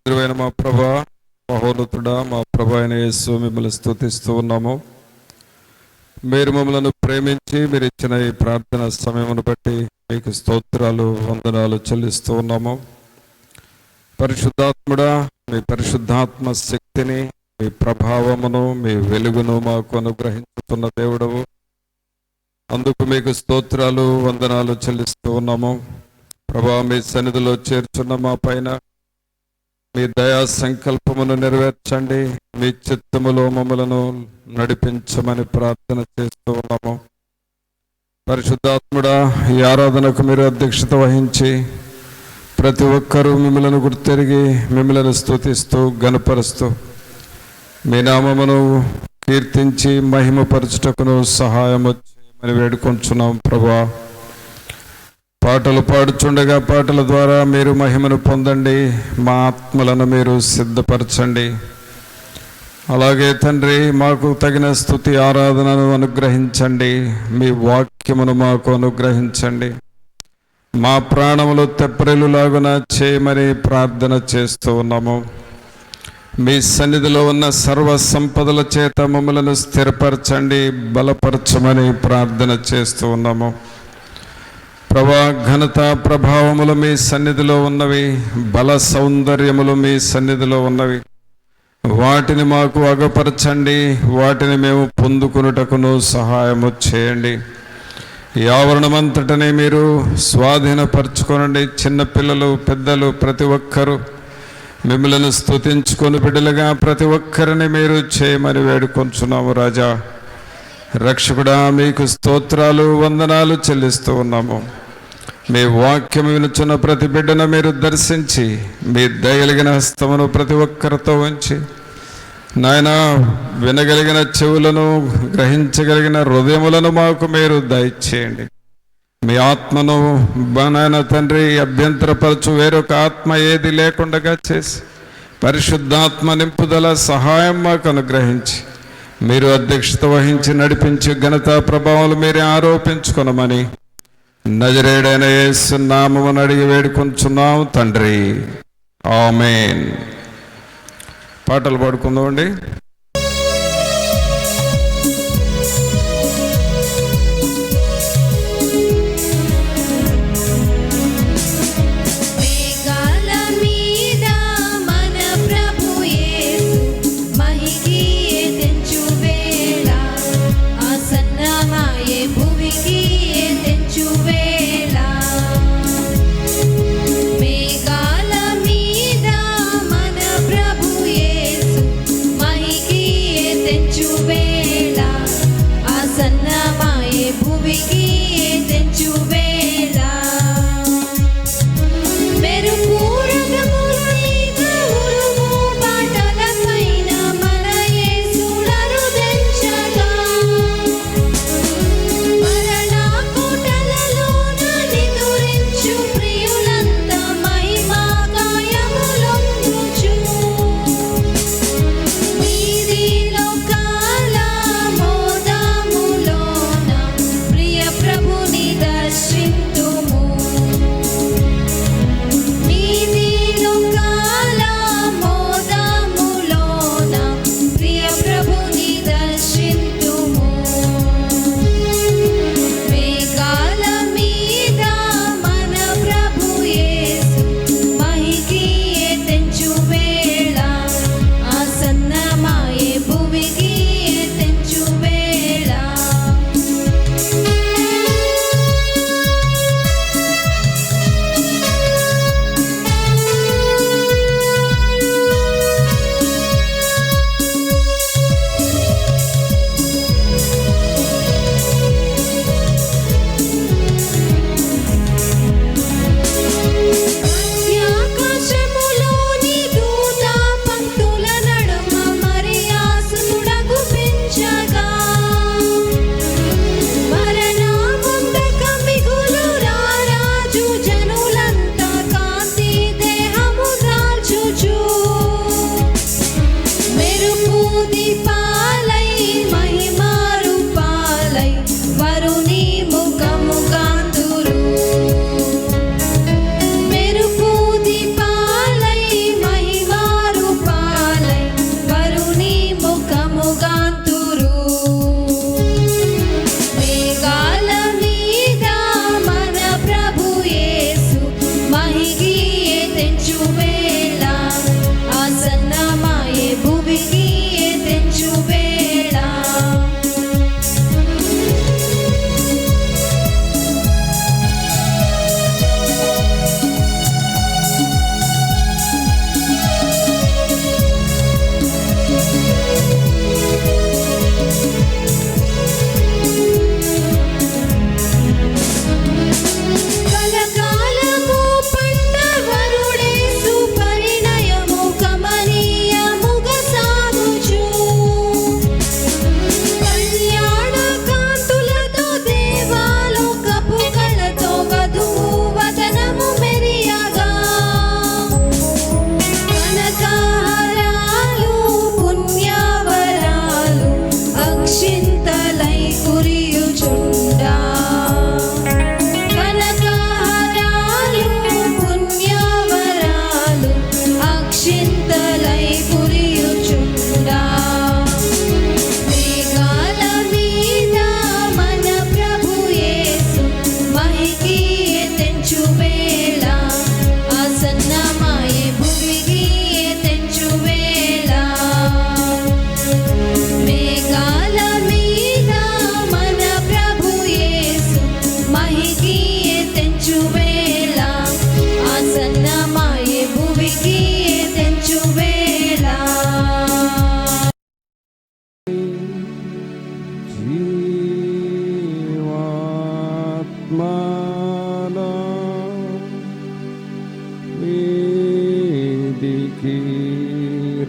గురువైన మా ప్రభా, మహోన్నతుడా, మా ప్రభు అయిన యేసు మిమ్మల్ని స్తుతిస్తూ ఉన్నాము. మీరు మమ్మల్ని ప్రేమించి మీరు ఇచ్చిన ఈ ప్రార్థన సమయమును బట్టి మీకు స్తోత్రాలు, వందనాలు చెల్లిస్తూ ఉన్నాము. పరిశుద్ధాత్ముడా, మీ పరిశుద్ధాత్మ శక్తిని, మీ ప్రభావమును, మీ వెలుగును మాకు అనుగ్రహించుతున్న దేవుడవు. అందుకు మీకు స్తోత్రాలు, వందనాలు చెల్లిస్తూ ఉన్నాము. ప్రభా, మీ సన్నిధిలో చేర్చున్న మా పైన మీ దయా సంకల్పమును నెరవేర్చండి. మీ చిత్తములో మమ్మలను నడిపించమని ప్రార్థన చేస్తూ ఉన్నాము. పరిశుద్ధాత్ముడా, ఈ ఆరాధనకు మీరు అధ్యక్షత వహించి ప్రతి ఒక్కరూ మిమ్మల్ని గుర్తెరిగి మిమ్మల్ని స్తుతిస్తూ గణపరుస్తూ మీ నామమును కీర్తించి మహిమపరచుటకును సహాయము చేయమని వేడుకొంచున్నాం. ప్రభా, పాటలు పాడుచుండగా పాటల ద్వారా మీరు మహిమను పొందండి. మా ఆత్మలను మీరు సిద్ధపరచండి. అలాగే తండ్రి, మాకు తగిన స్తుతి ఆరాధనను అనుగ్రహించండి. మీ వాక్యమును మాకు అనుగ్రహించండి. మా ప్రాణములు తెప్పరిల్లులాగున చేయమని ప్రార్థన చేస్తూ ఉన్నాము. మీ సన్నిధిలో ఉన్న సర్వ సంపదల చేత మమ్మలను స్థిరపరచండి, బలపరచమని ప్రార్థన చేస్తూ ఉన్నాము. ప్రభా, ఘనత ప్రభావములు మీ సన్నిధిలో ఉన్నవి, బల సౌందర్యములు మీ సన్నిధిలో ఉన్నవి. వాటిని మాకు అగపరచండి. వాటిని మేము పొందుకున్నటకును సహాయము చేయండి. ఈ ఆవరణమంతటనే మీరు స్వాధీనపరచుకోనండి. చిన్నపిల్లలు, పెద్దలు ప్రతి ఒక్కరూ మిమ్మల్ని స్తుతించుకొని బిడ్డలుగా ప్రతి ఒక్కరిని మీరు చేయమని వేడుకొంచున్నాము. రాజా, రక్షకుడా, మీకు స్తోత్రాలు, వందనాలు చెల్లిస్తూ ఉన్నాము. మీ వాక్యం వినుచున్న ప్రతి బిడ్డను మీరు దర్శించి మీ దయగలిగిన హస్తమును ప్రతి ఒక్కరితో ఉంచి నాయన, వినగలిగిన చెవులను, గ్రహించగలిగిన హృదయములను మాకు మీరు దయచేయండి. మీ ఆత్మను నాయన తండ్రి అభ్యంతరపరచు వేరొక ఆత్మ ఏది లేకుండా చేసి పరిశుద్ధాత్మ నింపుదల సహాయం మాకు అనుగ్రహించి మీరు అధ్యక్షత వహించి నడిపించి ఘనత ప్రభావాలు మీరే ఆరోపించుకొనమని నజరేయుడైన యేసు నామమున అడిగి వేడుకొంచున్నాం తండ్రి. ఆమేన్. పాటలు పాడుకుందామండి. మేఘాల మీద మన ప్రభు యేసు మహికి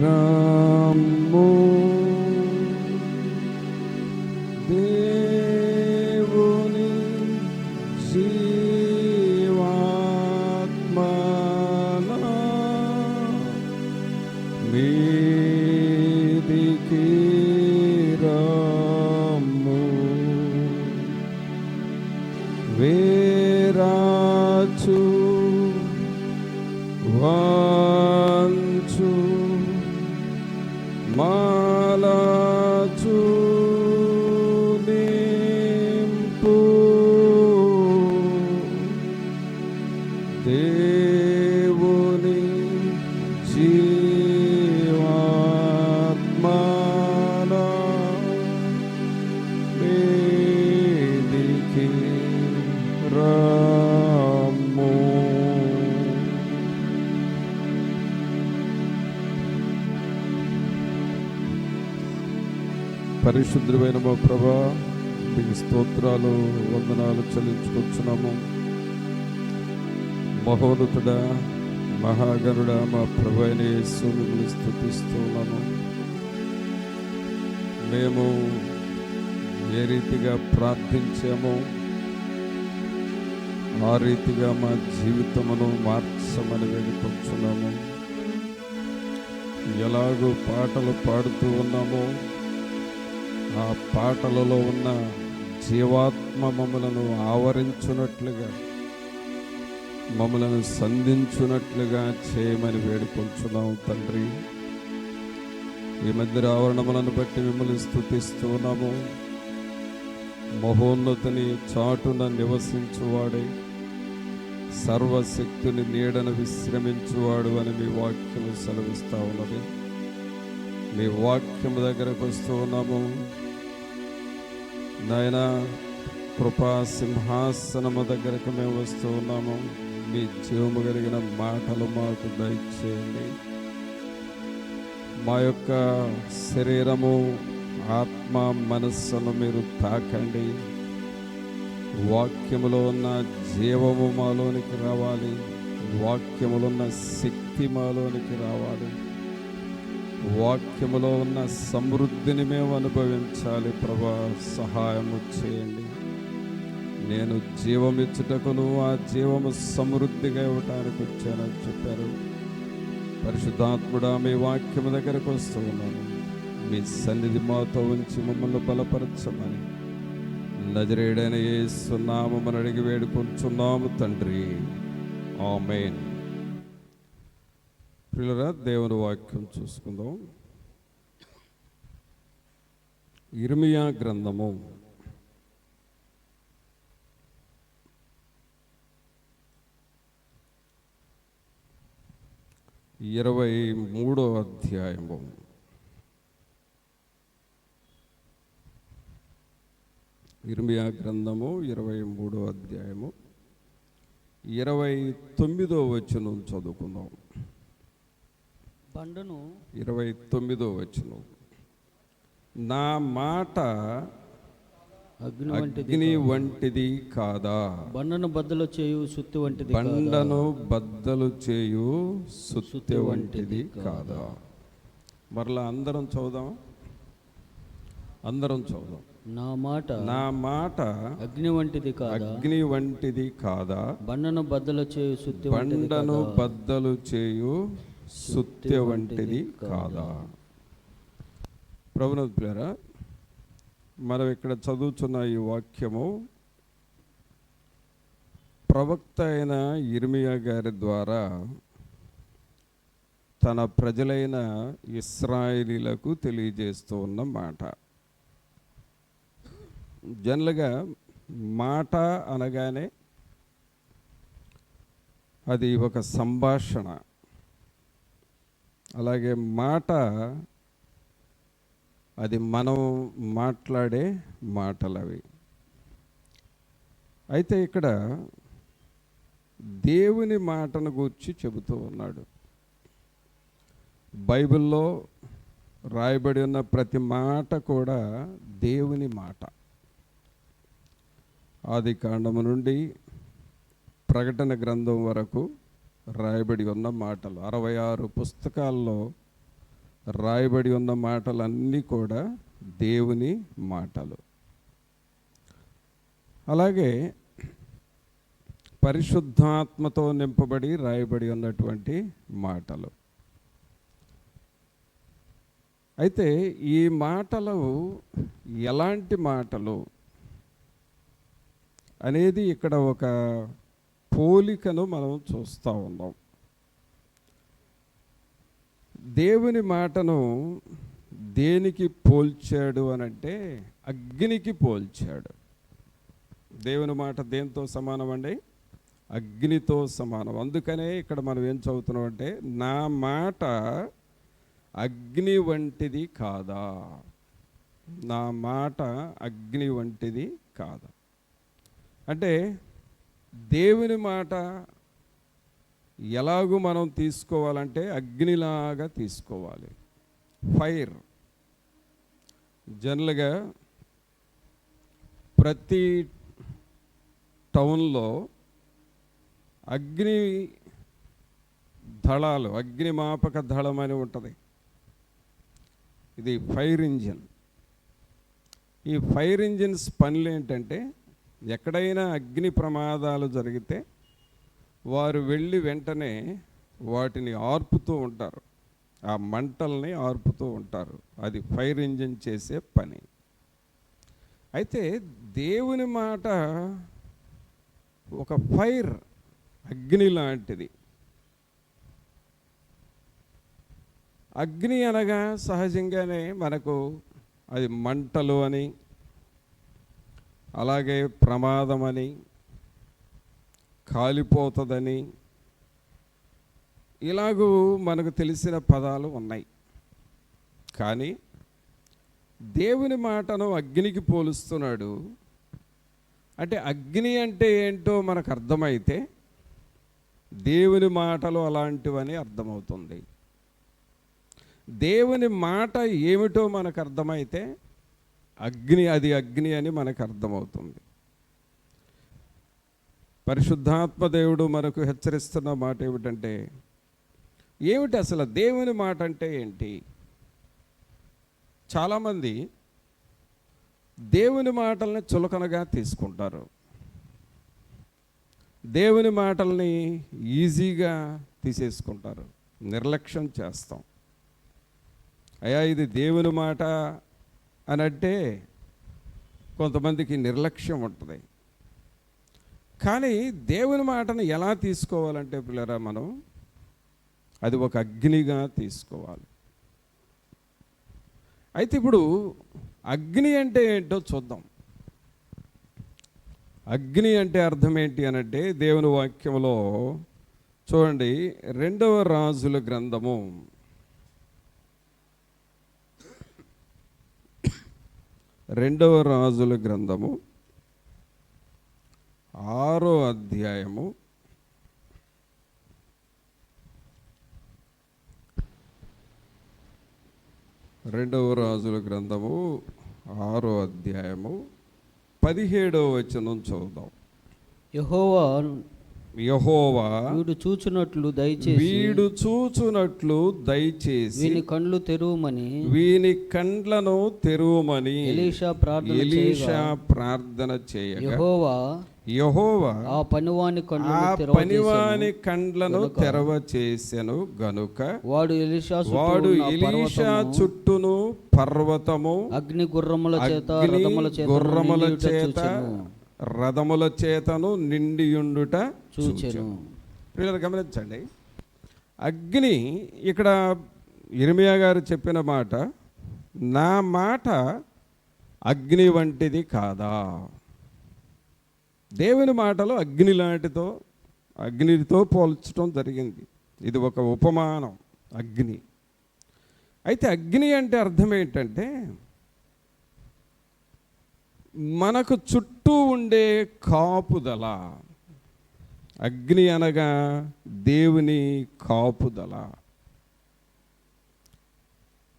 రమ్ము దేవుని జీవాత్మనా మీదికి రమ్ము వేరాచు వంచు మాలాచు నింపు దేవుని జీవాత్మనా మీదికి రమ్ము. పరిశుద్ధమైన మా ప్రభా, మీకు స్తోత్రాలు వందనాలు చెల్లించుకొచ్చున్నాము. మహోన్నతుడా, మహాగణుడా, మా ప్రభు అయిన యేసు మిమ్మల్ని స్తుతిస్తున్నాము. మేము ఏ రీతిగా ప్రార్థించామో ఆ రీతిగా మా జీవితమును మార్చమని వేడుకొచ్చున్నాము. ఎలాగో పాటలు పాడుతూ ఉన్నామో ఆ పాటలలో ఉన్న జీవాత్మ మమ్మలను ఆవరించున్నట్లుగా, మమ్మలను సంధించున్నట్లుగా చేయమని వేడుకొంచున్నాము తండ్రి. ఈ మధ్య ఆవరణములను బట్టి మిమ్మల్ని స్తుతిస్తూ ఉన్నాము. మహోన్నతుని చాటున నివసించువాడే, సర్వశక్తుని నీడను విశ్రమించువాడు అని మీ వాక్యము సెలవిస్తూ ఉన్నది. మీ వాక్యము దగ్గరకు వస్తూ ఉన్నాము నాయన. కృపా సింహాసనము దగ్గరకు మేము వస్తూ ఉన్నాము. మీ జీవము కలిగిన మాటలు మాకు దయచేయండి. మా యొక్క శరీరము, ఆత్మ, మనస్సును మీరు తాకండి. వాక్యములో ఉన్న జీవము మాలోనికి రావాలి. వాక్యములో ఉన్న శక్తి మాలోనికి రావాలి. వాక్యములో ఉన్న సమృద్ధిని మేము అనుభవించాలి. ప్రభా, సహాయము చేయండి. నేను జీవమిచ్చుటకును ఆ జీవము సమృద్ధిగా ఇవ్వటానికి వచ్చానని చెప్పారు. పరిశుద్ధాత్ముడా, మీ వాక్యము దగ్గరకు వస్తూ ఉన్నాను. మీ సన్నిధి మాతో ఉంచి మమ్మల్ని బలపరచమని నజరేయుడైన యేసు నామమున అడిగి వేడుకొంచున్నాము తండ్రి. ఆమేన్. ప్రియులారా, దేవుని వాక్యం చూసుకుందాం. ఇర్మియా గ్రంథము 23వ అధ్యాయము. ఇర్మియా గ్రంథము 23వ అధ్యాయము 29వ వచనం చదువుకుందాం. 29వ వచనం. నా మాట అగ్ని వంటిది కాదా, బండను బద్దలు చేయు సుత్తి వంటిది, బండను బద్దలు చేయు సుత్తి వంటిది కాదా. మరలా అందరం చదువుదాం. నా మాట అగ్ని వంటిది కాదా, అగ్ని వంటిది కాదా, బండను బద్దలు చేయు సుత్తి, బండను బద్దలు చేయు సుత్తి వంటిది కాదా. ప్రభువుని ప్రియులారా, మనం ఇక్కడ చదువుతున్న ఈ వాక్యము ప్రవక్త అయిన ఇర్మియా గారి ద్వారా తన ప్రజలైన ఇశ్రాయేలీలకు తెలియజేస్తూ ఉన్న మాట. జనరల్గా మాట అనగానే అది ఒక సంభాషణ. అలాగే మాట అది మనం మాట్లాడే మాటలు అవి. అయితే ఇక్కడ దేవుని మాటను గూర్చి చెబుతూ ఉన్నాడు. బైబిల్లో రాయబడి ఉన్న ప్రతి మాట కూడా దేవుని మాట. ఆది కాండము నుండి ప్రకటన గ్రంథం వరకు రాయబడి ఉన్న మాటలు. 66 పుస్తకాల్లో రాయబడి ఉన్న మాటలన్నీ కూడా దేవుని మాటలు. అలాగే పరిశుద్ధాత్మతో నింపబడి రాయబడి ఉన్నటువంటి మాటలు. అయితే ఈ మాటలు ఎలాంటి మాటలు అనేది ఇక్కడ ఒక పోలికను మనం చూస్తూ ఉన్నాం. దేవుని మాటను దేనికి పోల్చాడు అనంటే అగ్నికి పోల్చాడు. దేవుని మాట దేంతో సమానం అండి? అగ్నితో సమానం. అందుకనే ఇక్కడ మనం ఏం చదువుతున్నాం అంటే, నా మాట అగ్ని వంటిది కాదా? నా మాట అగ్ని వంటిది కాదా అంటే దేవుని మాట ఎలాగూ మనం తీసుకోవాలంటే అగ్నిలాగా తీసుకోవాలి. ఫైర్. జనరల్గా ప్రతి టౌన్లో అగ్ని దళాలు, అగ్నిమాపక దళం అని ఉంటుంది. ఇది ఫైర్ ఇంజిన్. ఈ ఫైర్ ఇంజిన్స్ పనులు ఏంటంటే, ఎక్కడైనా అగ్ని ప్రమాదాలు జరిగితే వారు వెళ్ళి వెంటనే వాటిని ఆర్పుతూ ఉంటారు, ఆ మంటల్ని ఆర్పుతూ ఉంటారు. అది ఫైర్ ఇంజిన్ చేసే పని. అయితే దేవుని మాట ఒక ఫైర్, అగ్ని లాంటిది. అగ్ని అనగా సహజంగానే మనకు అది మంటలు అని, అలాగే ప్రమాదమని, కాలిపోతుందని, ఇలాగూ మనకు తెలిసిన పదాలు ఉన్నాయి. కానీ దేవుని మాటను అగ్నికి పోలుస్తున్నాడు. అంటే అగ్ని అంటే ఏంటో మనకు అర్థమైతే దేవుని మాటలు అలాంటివని అర్థమవుతుంది. దేవుని మాట ఏమిటో మనకు అర్థమైతే అగ్ని, అది అగ్ని అని మనకు అర్థమవుతుంది. పరిశుద్ధాత్మ దేవుడు మనకు హెచ్చరిస్తున్న మాట ఏమిటంటే, ఏమిటి అసలు దేవుని మాట అంటే ఏంటి? చాలామంది దేవుని మాటల్ని చులకనగా తీసుకుంటారు. దేవుని మాటల్ని ఈజీగా తీసేసుకుంటారు, నిర్లక్ష్యం చేస్తాం. అయ్యా ఇది దేవుని మాట అని అంటే కొంతమందికి నిర్లక్ష్యం ఉంటుంది. కానీ దేవుని మాటను ఎలా తీసుకోవాలంటే పిల్లరా, మనం అది ఒక అగ్నిగా తీసుకోవాలి. అయితే ఇప్పుడు అగ్ని అంటే ఏంటో చూద్దాం. అగ్ని అంటే అర్థం ఏంటి అనంటే, దేవుని వాక్యంలో చూడండి, 2వ రాజుల గ్రంథము 2వ రాజుల గ్రంథము 6వ అధ్యాయము 2వ రాజుల గ్రంథము 6వ అధ్యాయము 17వ వచనం చదువుదాం. యెహోవా వీడు చూచునట్లు దయచేసి వీని కండ్లు తెరువమని, వీని కండ్లను తెరువమని ఎలీషా ప్రార్థన చేయగా యెహోవా ఆ పనివాని కండ్లను తెరవ చేసెను గనుక వాడు ఎలీషా చుట్టూను పర్వతము అగ్ని గుర్రముల చేత రథముల చేతను నిండియుండుట చూచెను. పిల్లలు గమనించండి, అగ్ని ఇక్కడ ఇర్మియా గారు చెప్పిన మాట, నా మాట అగ్ని వంటిది కాదా? దేవుని మాటలో అగ్నితో పోల్చడం జరిగింది. ఇది ఒక ఉపమానం, అగ్ని. అయితే అగ్ని అంటే అర్థం ఏంటంటే, మనకు చుట్టూ ఉండే కాపుదల. అగ్ని అనగా దేవుని కాపుదల.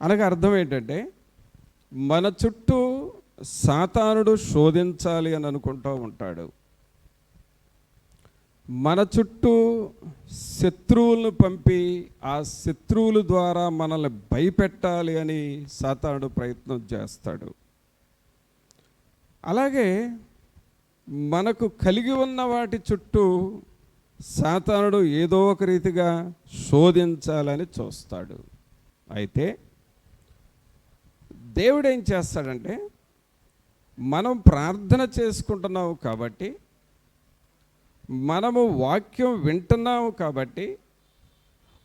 అనగా అర్థం ఏంటంటే, మన చుట్టూ సాతానుడు శోధించాలి అని అనుకుంటూ ఉంటాడు. మన చుట్టూ శత్రువులను పంపి ఆ శత్రువుల ద్వారా మనల్ని భయపెట్టాలి అని సాతానుడు ప్రయత్నం చేస్తాడు. అలాగే మనకు కలిగి ఉన్న వాటి చుట్టూ సాతానుడు ఏదో ఒక రీతిగా శోధించాలని చూస్తాడు. అయితే దేవుడు ఏం చేస్తాడంటే, మనం ప్రార్థన చేసుకుంటున్నాము కాబట్టి, మనము వాక్యం వింటున్నాము కాబట్టి,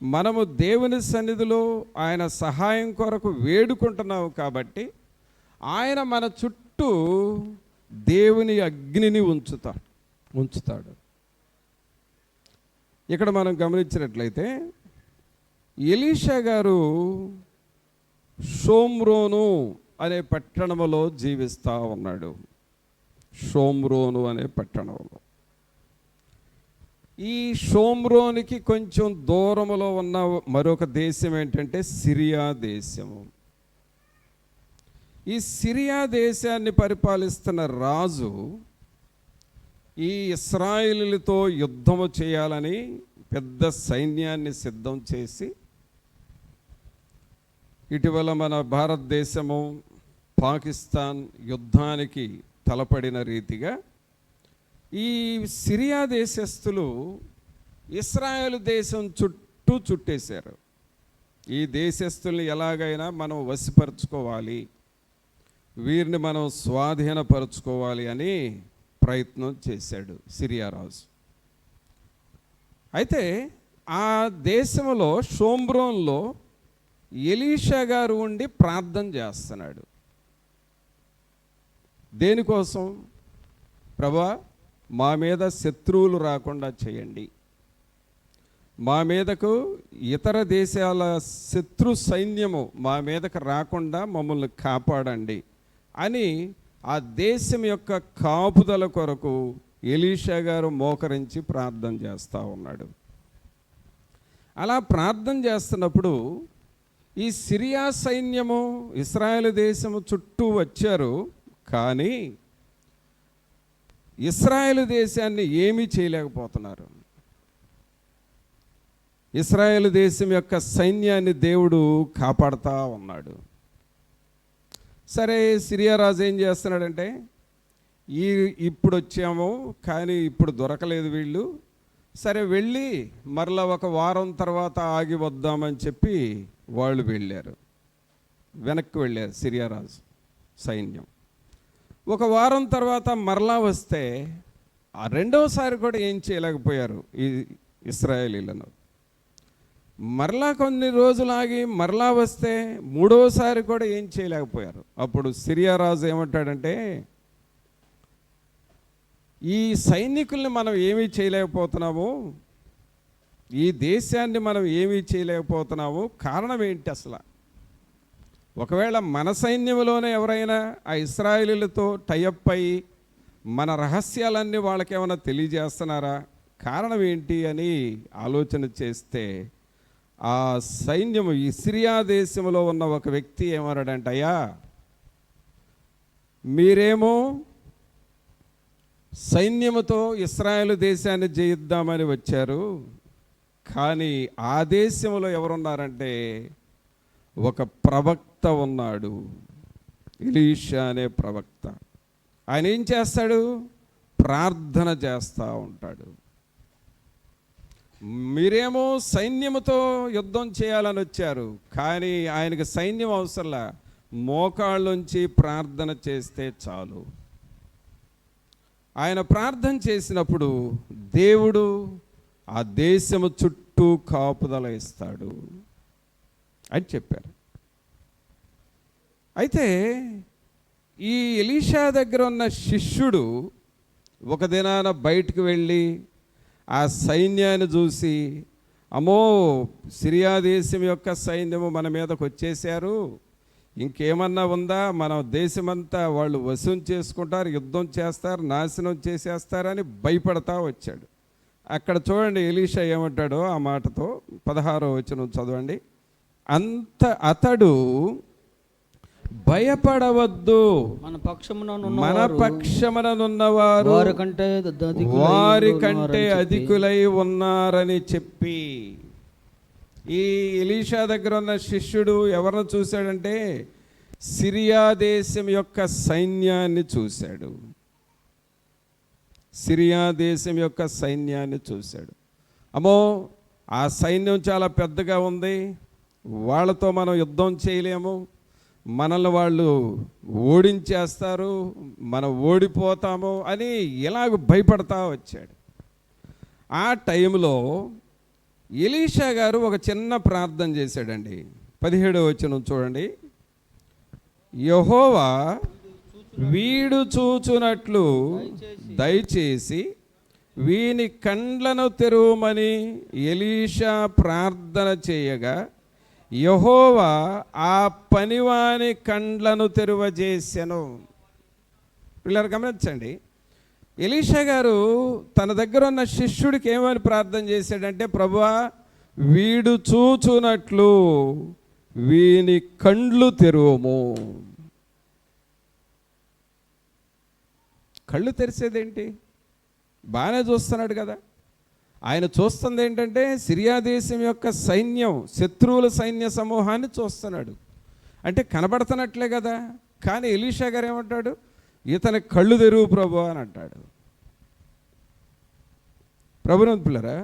మనము దేవుని సన్నిధిలో ఆయన సహాయం కొరకు వేడుకుంటున్నాము కాబట్టి, ఆయన మన చుట్టూ దేవుని అగ్నిని ఉంచుతాడు. ఇక్కడ మనం గమనించినట్లయితే ఎలీషా గారు షోమ్రోను అనే పట్టణంలో జీవిస్తూ ఉన్నాడు. షోమ్రోను అనే పట్టణంలో. ఈ షోమ్రోనికి కొంచెం దూరంలో ఉన్న మరొక దేశం ఏంటంటే సిరియా దేశము. ఈ సిరియా దేశాన్ని పరిపాలిస్తున్న రాజు ఈ ఇశ్రాయేలులతో యుద్ధము చేయాలని పెద్ద సైన్యాన్ని సిద్ధం చేసి, ఇటీవల మన భారతదేశము పాకిస్తాన్ యుద్ధానికి తలపడిన రీతిగా ఈ సిరియా దేశస్థులు ఇశ్రాయేలు దేశం చుట్టూ చుట్టేశారు. ఈ దేశస్థుల్ని ఎలాగైనా మనం వశపరుచుకోవాలి, వీరిని మనం స్వాధీనపరుచుకోవాలి అని ప్రయత్నం చేశాడు సిరియా రాజు. అయితే ఆ దేశంలో షోమ్రోన్లో ఎలీషా గారు ఉండి ప్రార్థన చేస్తున్నాడు. దేనికోసం? ప్రభువా, మా మీద శత్రువులు రాకుండా చేయండి, మా మీదకు ఇతర దేశాల శత్రు సైన్యము మా మీదకు రాకుండా మమ్మల్ని కాపాడండి అని ఆ దేశం యొక్క కాపుదల కొరకు ఎలీషా గారు మోకరించి ప్రార్థన చేస్తూ ఉన్నాడు. అలా ప్రార్థన చేస్తున్నప్పుడు ఈ సిరియా సైన్యము ఇశ్రాయేలు దేశము చుట్టూ వచ్చారు. కానీ ఇశ్రాయేలు దేశాన్ని ఏమీ చేయలేకపోతున్నారు. ఇశ్రాయేలు దేశం యొక్క సైన్యాన్ని దేవుడు కాపాడుతూ ఉన్నాడు. సరే, సిరియా రాజు ఏం చేస్తున్నాడంటే, ఇప్పుడు వచ్చాము కానీ ఇప్పుడు దొరకలేదు వీళ్ళు, సరే వెళ్ళి మరలా ఒక వారం తర్వాత ఆగి వద్దామని చెప్పి వాళ్ళు వెళ్ళారు. వెనక్కి వెళ్ళారు సిరియా రాజు సైన్యం. ఒక వారం తర్వాత మరలా వస్తే ఆ రెండవసారి కూడా ఏం చేయలేకపోయారు ఈ ఇశ్రాయేలీలను. మరలా కొన్ని రోజులు ఆగి మరలా వస్తే మూడవసారి కూడా ఏం చేయలేకపోయారు. అప్పుడు సిరియా రాజు ఏమంటాడంటే, ఈ సైనికుల్ని మనం ఏమీ చేయలేకపోతున్నాము, ఈ దేశాన్ని మనం ఏమీ చేయలేకపోతున్నాము, కారణం ఏంటి అసలు? ఒకవేళ మన సైన్యంలోనే ఎవరైనా ఆ ఇశ్రాయేలీలతో టైఅప్ అయ్యి మన రహస్యాలన్నీ వాళ్ళకి ఏమైనా తెలియజేస్తున్నారా, కారణం ఏంటి అని ఆలోచన చేస్తే ఆ సైన్యము ఈ సిరియా దేశంలో ఉన్న ఒక వ్యక్తి ఏమన్నాడంటే, అయ్యా, మీరేమో సైన్యముతో ఇశ్రాయేలు దేశాన్ని జయిద్దామని వచ్చారు, కానీ ఆ దేశంలో ఎవరున్నారంటే ఒక ప్రవక్త ఉన్నాడు, ఎలీషా అనే ప్రవక్త. ఆయన ఏం చేస్తాడు? ప్రార్థన చేస్తూ ఉంటాడు. మీరేమో సైన్యముతో యుద్ధం చేయాలని వచ్చారు, కానీ ఆయనకి సైన్యం అవసరంలా, మోకాళ్ళుంచి ప్రార్థన చేస్తే చాలు. ఆయన ప్రార్థన చేసినప్పుడు దేవుడు ఆ దేశము చుట్టూ కాపుదల ఇస్తాడు అని చెప్పారు. అయితే ఈ ఎలీషా దగ్గర ఉన్న శిష్యుడు ఒక దినాన బయటకు వెళ్ళి ఆ సైన్యాన్ని చూసి, అమ్మో, సిరియా దేశం యొక్క సైన్యము మన మీదకు వచ్చేసారు, ఇంకేమన్నా ఉందా, మన దేశమంతా వాళ్ళు వశం చేసుకుంటారు, యుద్ధం చేస్తారు, నాశనం చేసేస్తారని భయపడతా వచ్చాడు. అక్కడ చూడండి ఎలీషా ఏమంటాడో ఆ మాటతో 16వ వచనం చదవండి. అతడు భయపడవద్దు, మన మన పక్షముననున్నవారు వారి కంటే అధికులై ఉన్నారని చెప్పి. ఈ ఎలీషా దగ్గర ఉన్న శిష్యుడు ఎవరిని చూశాడంటే సిరియా దేశం యొక్క సైన్యాన్ని చూశాడు. సిరియా దేశం యొక్క సైన్యాన్ని చూశాడు. అమ్మో, ఆ సైన్యం చాలా పెద్దగా ఉంది, వాళ్ళతో మనం యుద్ధం చేయలేము, మనల్ని వాళ్ళు ఓడించేస్తారు, మనం ఓడిపోతాము అని ఇలాగ భయపడతా వచ్చాడు. ఆ టైంలో ఎలీషా గారు ఒక చిన్న ప్రార్థన చేశాడండి. 17వ వచనం చూడండి. యెహోవా వీడు చూచునట్లు దయచేసి వీని కండ్లను తెరువమని ఎలీషా ప్రార్థన చేయగా యెహోవా ఆ పనివాని కండ్లను తెరువజేసెను. పిల్లలు గమనించండి, ఎలీషా గారు తన దగ్గర ఉన్న శిష్యుడికి ఏమని ప్రార్థన చేశాడంటే, ప్రభువా వీడు చూచునట్లు వీని కండ్లు తెరువము. కళ్ళు తెరిసేదేంటి? బాగానే చూస్తున్నాడు కదా. ఆయన చూస్తుంది ఏంటంటే సిరియా దేశం యొక్క సైన్యం, శత్రువుల సైన్య సమూహాన్ని చూస్తున్నాడు. అంటే కనబడుతున్నట్లే కదా. కానీ ఎలీషా గారు ఏమంటాడు? ఇతని కళ్ళు తెరువు ప్రభు అని అంటాడు. ప్రభునందు పిల్లరా,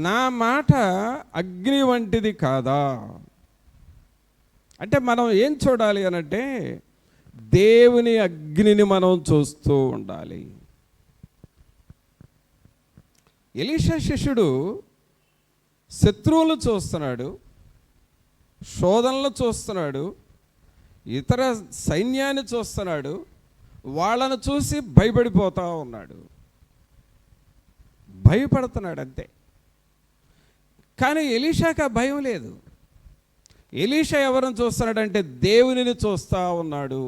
నా మాట అగ్ని వంటిది కాదా? అంటే మనం ఏం చూడాలి అనంటే దేవుని అగ్నిని మనం చూస్తూ ఉండాలి. ఎలీషా శిష్యుడు శత్రువులు చూస్తున్నాడు, శోధనలు చూస్తున్నాడు, ఇతర సైన్యాన్ని చూస్తున్నాడు, వాళ్ళను చూసి భయపడిపోతూ ఉన్నాడు, భయపడుతున్నాడు అంతే. కానీ ఎలీషాకి ఆ భయం లేదు. ఎలీషా ఎవరిని చూస్తున్నాడంటే దేవునిని చూస్తూ ఉన్నాడు,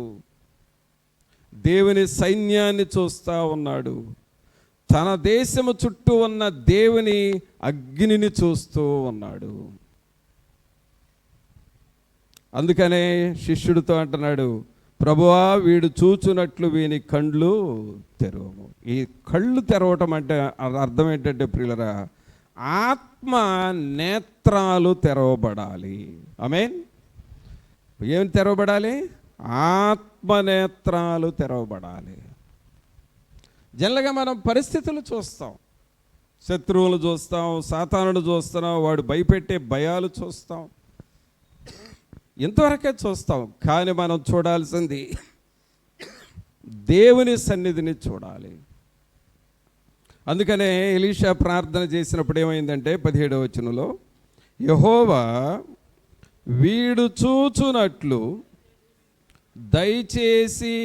దేవుని సైన్యాన్ని చూస్తూ ఉన్నాడు, తన దేశము చుట్టూ ఉన్న దేవుని అగ్నిని చూస్తూ ఉన్నాడు. అందుకనే శిష్యుడితో అంటున్నాడు, ప్రభువా వీడు చూచునట్లు వీని కండ్లు తెరవము. ఈ కళ్ళు తెరవటం అంటే అర్థం ఏంటంటే ప్రియులరా, ఆత్మ నేత్రాలు తెరవబడాలి. ఆమేన్. ఏమి తెరవబడాలి? ఆత్మ నేత్రాలు తెరవబడాలి. జనరల్గా మనం పరిస్థితులు చూస్తాం, శత్రువులు చూస్తాం, సాతానుడు చూస్తున్నాం, వాడు భయపెట్టే భయాలు చూస్తాం, ఇంతవరకే చూస్తాం. కానీ మనం చూడాల్సింది దేవుని సన్నిధిని చూడాలి. అందుకనే ఎలీషా ప్రార్థన చేసినప్పుడు ఏమైందంటే 17వ వచనంలో, యెహోవా వీడు చూచునట్లు దయచేసి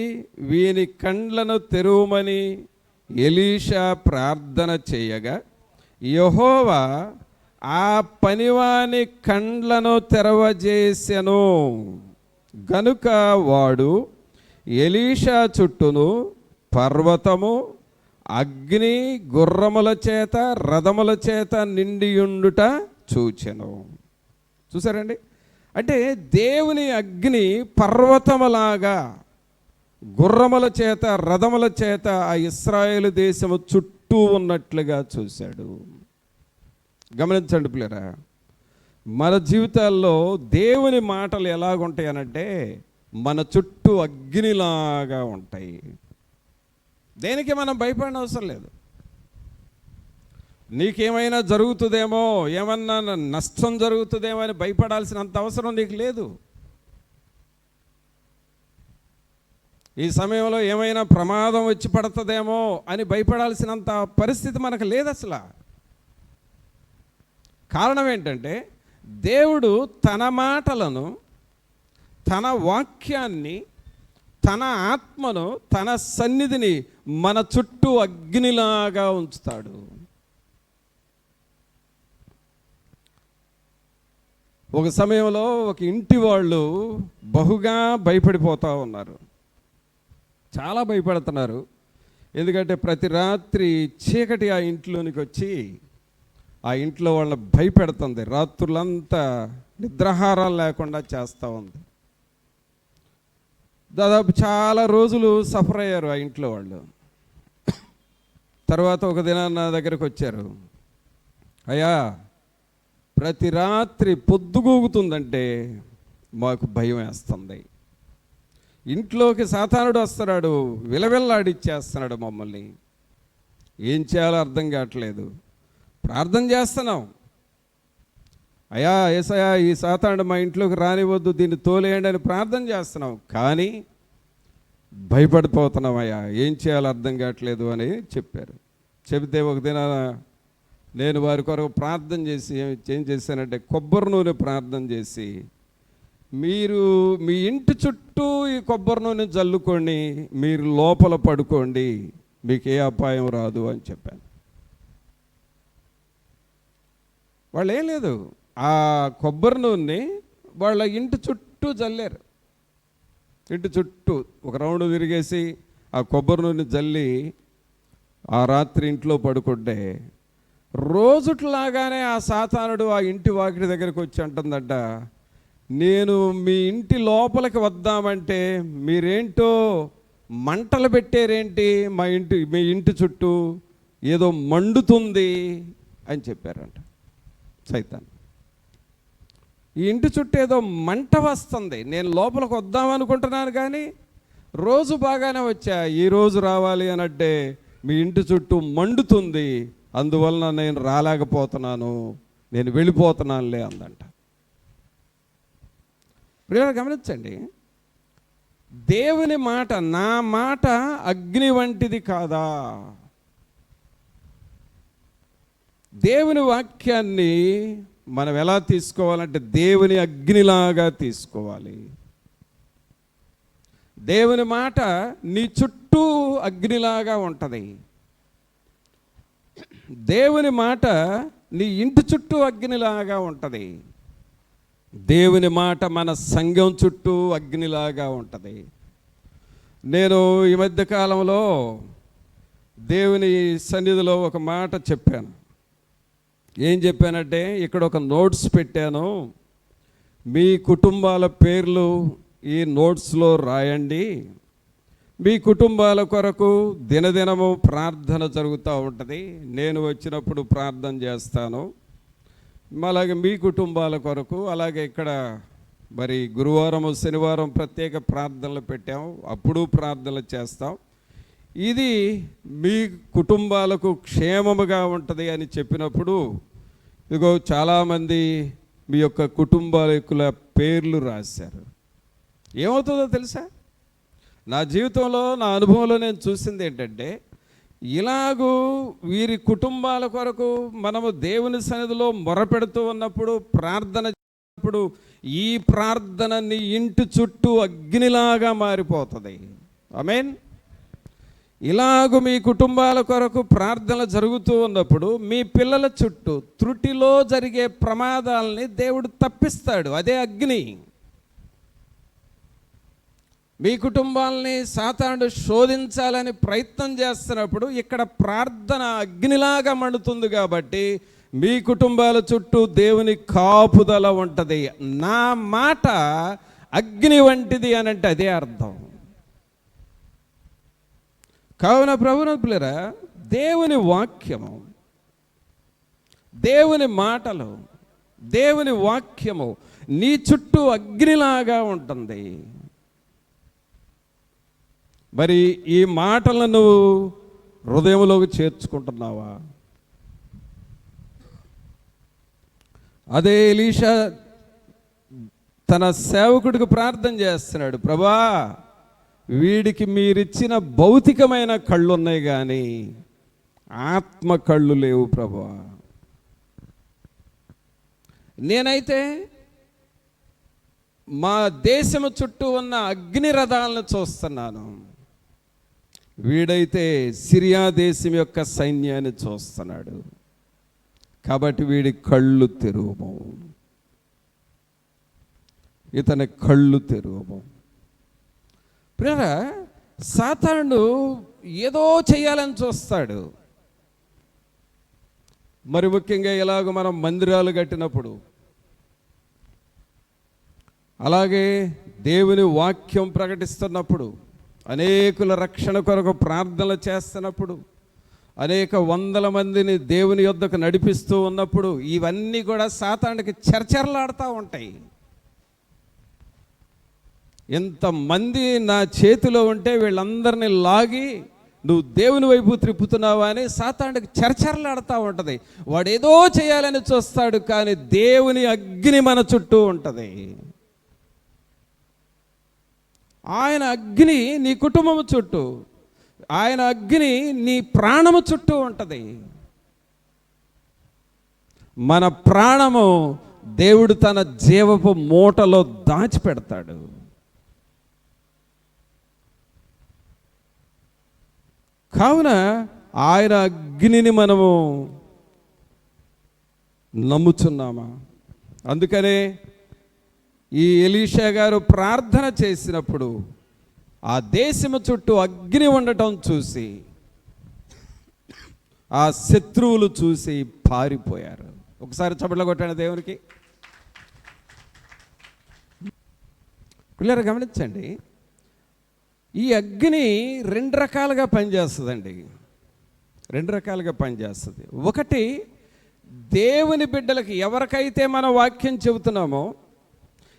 వీని కండ్లను తెరువమని ఎలీషా ప్రార్థన చేయగా యెహోవా ఆ పనివాని కండ్లను తెరవజేసెను. గనుక వాడు ఎలీషా చుట్టూను పర్వతము, అగ్ని, గుర్రముల చేత, రథముల చేత నిండియుండుట చూచెను. చూసారండి? అంటే దేవుని అగ్ని పర్వతములాగా, గుర్రముల చేత, రథముల చేత ఆ ఇశ్రాయేలు దేశము చుట్టూ ఉన్నట్లుగా చూశాడు. గమనించండి పిల్లరా, మన జీవితాల్లో దేవుని మాటలు ఎలాగుంటాయి అనంటే మన చుట్టూ అగ్నిలాగా ఉంటాయి. దేనికి మనం భయపడిన అవసరం లేదు. నీకేమైనా జరుగుతుందేమో, ఏమన్నా నష్టం జరుగుతుందేమో అని భయపడాల్సినంత అవసరం నీకు లేదు. ఈ సమయంలో ఏమైనా ప్రమాదం వచ్చి పడుతుందేమో అని భయపడాల్సినంత పరిస్థితి మనకు లేదు అసలు. కారణం ఏంటంటే దేవుడు తన మాటలను, తన వాక్యాన్ని, తన ఆత్మను, తన సన్నిధిని మన చుట్టూ అగ్నిలాగా ఉంచుతాడు. ఒక సమయంలో ఒక ఇంటి వాళ్ళు బహుగా భయపడిపోతూ ఉన్నారు, చాలా భయపడుతున్నారు. ఎందుకంటే ప్రతి రాత్రి చీకటి ఆ ఇంట్లోనికి వచ్చి ఆ ఇంట్లో వాళ్ళని భయపెడుతుంది, రాత్రులంతా నిద్రాహారాలు లేకుండా చేస్తూ ఉంది. దాదాపు చాలా రోజులు సఫర్ అయ్యారు ఆ ఇంట్లో వాళ్ళు. తర్వాత ఒక దినాన నా దగ్గరకు వచ్చారు. అయ్యా, ప్రతి రాత్రి పొద్దుగూగుతుందంటే మాకు భయం వేస్తుంది. ఇంట్లోకి సాతానుడు వస్తున్నాడు, విలవిల్లాడిచ్చేస్తున్నాడు మమ్మల్ని. ఏం చేయాలో అర్థం కావట్లేదు. ప్రార్థన చేస్తున్నాం, అయ్యా యేసయ్యా ఈ సాతానుడు మా ఇంట్లోకి రానివద్దు, దీన్ని తోలేయండి అని ప్రార్థన చేస్తున్నాం. కానీ భయపడిపోతున్నాం అయ్యా, ఏం చేయాలో అర్థం కావట్లేదు అని చెప్పారు. చెబితే ఒక దినాన నేను వారి కొరకు ప్రార్థన చేసి ఏం చేశానంటే కొబ్బరి నూనె ప్రార్థన చేసి, మీరు మీ ఇంటి చుట్టూ ఈ కొబ్బరి నూనె జల్లుకొని మీరు లోపల పడుకోండి, మీకు ఏ అపాయం రాదు అని చెప్పాను. వాళ్ళు ఏం లేదు, ఆ కొబ్బరి నూనె వాళ్ళ ఇంటి చుట్టూ జల్లారు. ఇంటి చుట్టూ ఒక రౌండ్ తిరిగేసి ఆ కొబ్బరి నూనె జల్లి ఆ రాత్రి ఇంట్లో పడుకుంటే, రోజుట్లాగానే ఆ సాతానుడు ఆ ఇంటి వాకిటి దగ్గరికి వచ్చి అంటుందట, నేను మీ ఇంటి లోపలికి వద్దామంటే మీరేంటో మంటలు పెట్టారేంటి, మీ ఇంటి చుట్టూ ఏదో మండుతుంది అని చెప్పారంట సైతాన్. ఈ ఇంటి చుట్టూ ఏదో మంట వస్తుంది, నేను లోపలికి వద్దామనుకుంటున్నాను కానీ రోజు బాగానే వచ్చా, ఈరోజు రావాలి అనంటే మీ ఇంటి చుట్టూ మండుతుంది, అందువలన నేను రాలేకపోతున్నాను, నేను వెళ్ళిపోతున్నానులే అందంట. ప్రియులారా గమనించండి, దేవుని మాట, నా మాట అగ్ని వంటిది కాదా? దేవుని వాక్యాన్ని మనం ఎలా తీసుకోవాలంటే దేవుని అగ్నిలాగా తీసుకోవాలి. దేవుని మాట నీ చుట్టూ అగ్నిలాగా ఉంటుంది. దేవుని మాట నీ ఇంటి చుట్టూ అగ్నిలాగా ఉంటుంది. దేవుని మాట మన సంఘం చుట్టూ అగ్నిలాగా ఉంటుంది. నేను ఈ మధ్య కాలంలో దేవుని సన్నిధిలో ఒక మాట చెప్పాను. ఏం చెప్పానంటే, ఇక్కడ ఒక నోట్స్ పెట్టాను, మీ కుటుంబాల పేర్లు ఈ నోట్స్లో రాయండి, మీ కుటుంబాల కొరకు దినదినము ప్రార్థన జరుగుతూ ఉంటుంది, నేను వచ్చినప్పుడు ప్రార్థన చేస్తాను, అలాగే మీ కుటుంబాల కొరకు. అలాగే ఇక్కడ మరి గురువారం శనివారం ప్రత్యేక ప్రార్థనలు పెట్టాము, అప్పుడు ప్రార్థనలు చేస్తాం. ఇది మీ కుటుంబాలకు క్షేమముగా ఉంటుంది అని చెప్పినప్పుడు ఇదిగో చాలామంది మీ యొక్క కుటుంబాల పేర్లు రాశారు. ఏమవుతుందో తెలుసా, నా జీవితంలో నా అనుభవంలో నేను చూసింది ఏంటంటే, ఇలాగూ వీరి కుటుంబాల కొరకు మనము దేవుని సన్నిధిలో మొరపెడుతూ ఉన్నప్పుడు, ప్రార్థన చేసినప్పుడు ఈ ప్రార్థన నీ ఇంటి చుట్టూ అగ్నిలాగా మారిపోతుంది. ఆమేన్. ఇలాగూ మీ కుటుంబాల కొరకు ప్రార్థన జరుగుతూ ఉన్నప్పుడు మీ పిల్లల చుట్టూ త్రుటిలో జరిగే ప్రమాదాలని దేవుడు తప్పిస్తాడు. అదే అగ్ని. మీ కుటుంబాలని సాతానుడు శోధించాలని ప్రయత్నం చేస్తున్నప్పుడు ఇక్కడ ప్రార్థన అగ్నిలాగా మండుతుంది కాబట్టి మీ కుటుంబాల చుట్టూ దేవుని కాపుదల ఉంటుంది. నా మాట అగ్ని వంటిది అని అంటే అదే అర్థం. కావున ప్రభువునులరా, దేవుని వాక్యము, దేవుని మాటలు, దేవుని వాక్యము నీ చుట్టూ అగ్నిలాగా ఉంటుంది. మరి ఈ మాటలను హృదయంలోకి చేర్చుకుంటున్నావా? అదే ఎలీషా తన సేవకుడికి ప్రార్థన చేస్తున్నాడు, ప్రభా వీడికి మీరిచ్చిన భౌతికమైన కళ్ళు ఉన్నాయి కానీ ఆత్మ కళ్ళు లేవు ప్రభా. నేనైతే మా దేశము చుట్టూ ఉన్న అగ్ని రథాలను చూస్తున్నాను, వీడైతే సిరియా దేశం యొక్క సైన్యాన్ని చూస్తున్నాడు, కాబట్టి వీడి కళ్ళు తెరువము, ఇతని కళ్ళు తెరువము. ప్రియరా, సాతానుడు ఏదో చేయాలని చూస్తాడు. మరి ముఖ్యంగా ఇలాగ మనం మందిరాలు కట్టినప్పుడు అలాగే దేవుని వాక్యం ప్రకటిస్తున్నప్పుడు, అనేకుల రక్షణ కొరకు ప్రార్థనలు చేస్తున్నప్పుడు, అనేక వందల మందిని దేవుని యొద్దకు నడిపిస్తూ ఉన్నప్పుడు ఇవన్నీ కూడా సాతానుడికి చర్చరలాడుతూ ఉంటాయి. ఎంతమంది నా చేతిలో ఉంటే వీళ్ళందరినీ లాగి నువ్వు దేవుని వైపు త్రిప్పుతున్నావా అని సాతానుడికి చర్చరలాడుతూ ఉంటుంది. వాడు ఏదో చేయాలని చూస్తాడు, కానీ దేవుని అగ్ని మన చుట్టూ ఉంటుంది. ఆయన అగ్ని నీ కుటుంబము చుట్టూ, ఆయన అగ్ని నీ ప్రాణము చుట్టూ ఉంటుంది. మన ప్రాణము దేవుడు తన జీవపు మూటలో దాచిపెడతాడు. కావున ఆయన అగ్నిని మనము నమ్ముచున్నామా? అందుకనే ఈ ఎలీషా గారు ప్రార్థన చేసినప్పుడు ఆ దేశము చుట్టూ అగ్ని ఉండటం చూసి ఆ శత్రువులు చూసి పారిపోయారు. ఒకసారి చప్పట్లు కొట్టండి దేవునికి. పిల్లలు గమనించండి, ఈ అగ్ని రెండు రకాలుగా పనిచేస్తుందండి. రెండు రకాలుగా పనిచేస్తుంది. ఒకటి, దేవుని బిడ్డలకి ఎవరికైతే మనం వాక్యం చెబుతున్నామో,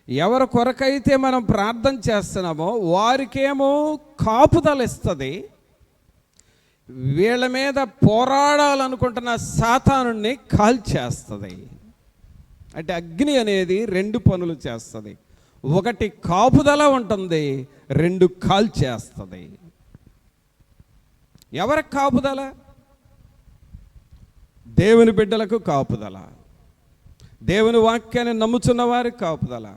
ఎవరి కొరకైతే మనం ప్రార్థన చేస్తున్నామో వారికేమో కాపుదల ఇస్తుంది. వీళ్ళ మీద పోరాడాలనుకుంటున్న సాతానుడిని కాల్చేస్తుంది. అంటే అగ్ని అనేది రెండు పనులు చేస్తుంది. ఒకటి కాపుదల ఉంటుంది, రెండు కాల్చేస్తుంది. ఎవరికి కాపుదల? దేవుని బిడ్డలకు కాపుదల, దేవుని వాక్యాన్ని నమ్ముచున్న వారికి కాపుదల,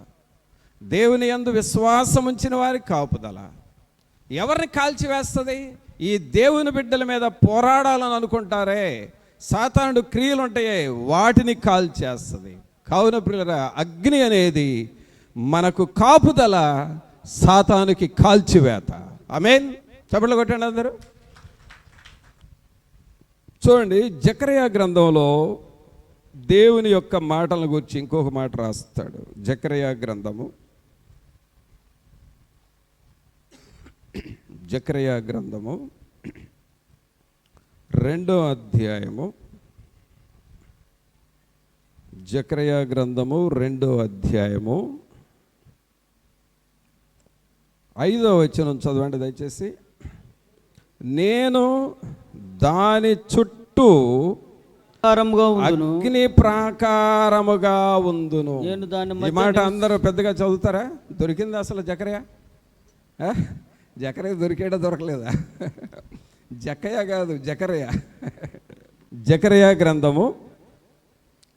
దేవుని యందు విశ్వాసం ఉంచిన వారికి కాపుదల. ఎవరిని కాల్చివేస్తుంది? ఈ దేవుని బిడ్డల మీద పోరాడాలని అనుకుంటారే సాతానుడు క్రియలు ఉంటాయే వాటిని కాల్చేస్తుంది. కావున ప్రియులారా, అగ్ని అనేది మనకు కాపుదల, సాతానుకి కాల్చివేత. ఆమేన్. చప్పట్లు కొట్టండి అందరూ. చూడండి, జకర్యా గ్రంథంలో దేవుని యొక్క మాటల గురించి ఇంకొక మాట రాస్తాడు. జకర్యా గ్రంథము, జకర్యా గ్రంథము 2వ అధ్యాయము, జకర్యా గ్రంథము 2వ అధ్యాయము 5వ వచనం చదవండి దయచేసి. నేను దాని చుట్టూ అగ్ని ప్రాకారముగా ఉందును. ఈ మాట అందరూ పెద్దగా చదువుతారా? దొరికింది అసలు జకర్యా? జకర్యా దొరికేడా దొరకలేదా? జకయ్య కాదు, జకర్యా. జకర్యా గ్రంథము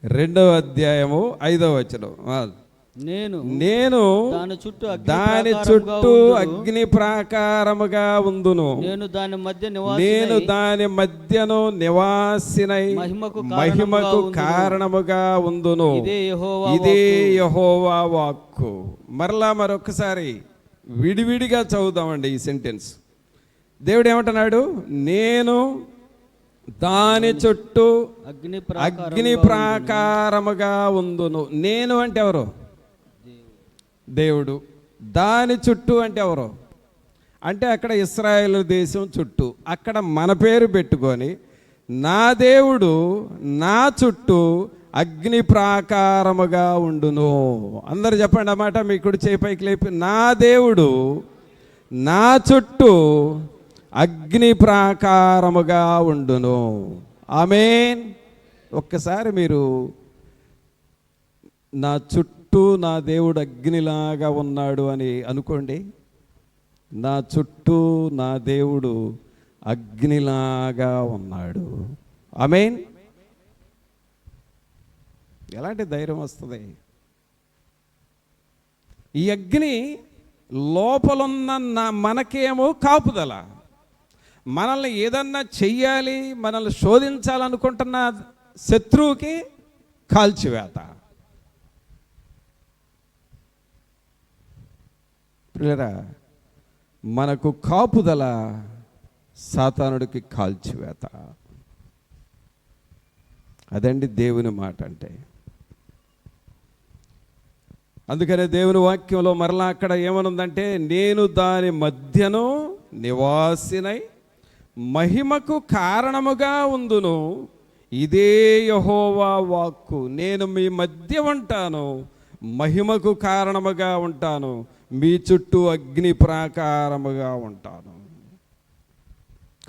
2వ అధ్యాయము 5వ వచనం. నేను దాని చుట్టూ అగ్ని ప్రాకారముగా ఉందును. నేను దాని మధ్యను నివాసినై మహిమకు కారణముగా ఉందును. ఇదే యెహోవా వాక్కు. మరొకసారి విడివిడిగా చదువుదామండి ఈ సెంటెన్స్. దేవుడు ఏమంటున్నాడు? నేను దాని చుట్టూ అగ్ని ప్రాకారముగా ఉందును. నేను అంటే ఎవరు? దేవుడు. దాని చుట్టూ అంటే ఎవరు? అంటే అక్కడ ఇశ్రాయేలు దేశం చుట్టూ, అక్కడ మన పేరు పెట్టుకొని నా దేవుడు నా చుట్టూ అగ్ని ప్రాకారముగా ఉండును. అందరు చెప్పండి అన్నమాట, మీ కుడి చేయి పైకి లేపి. నా దేవుడు నా చుట్టూ అగ్ని ప్రాకారముగా ఉండును. ఆమేన్. ఒక్కసారి మీరు నా చుట్టూ నా దేవుడు అగ్నిలాగా ఉన్నాడు అని అనుకోండి. నా చుట్టూ నా దేవుడు అగ్నిలాగా ఉన్నాడు. ఆమేన్. ఎలాంటి ధైర్యం వస్తుంది? ఈ అగ్ని లోపలున్న మనకేమో కాపుదల, మనల్ని ఏదన్నా చెయ్యాలి, మనల్ని శోధించాలనుకుంటున్న శత్రువుకి కాల్చివేత. ప్రియరా, మనకు కాపుదల, సాతానుడికి కాల్చివేత. అదండి దేవుని మాట అంటే. అందుకనే దేవుని వాక్యంలో మరలా అక్కడ ఏమనుందంటే, నేను దాని మధ్యను నివాసినై మహిమకు కారణముగా ఉందును, ఇదే యెహోవా వాక్కు. నేను మీ మధ్య ఉంటాను, మహిమకు కారణముగా ఉంటాను, మీ చుట్టూ అగ్ని ప్రాకారముగా ఉంటాను.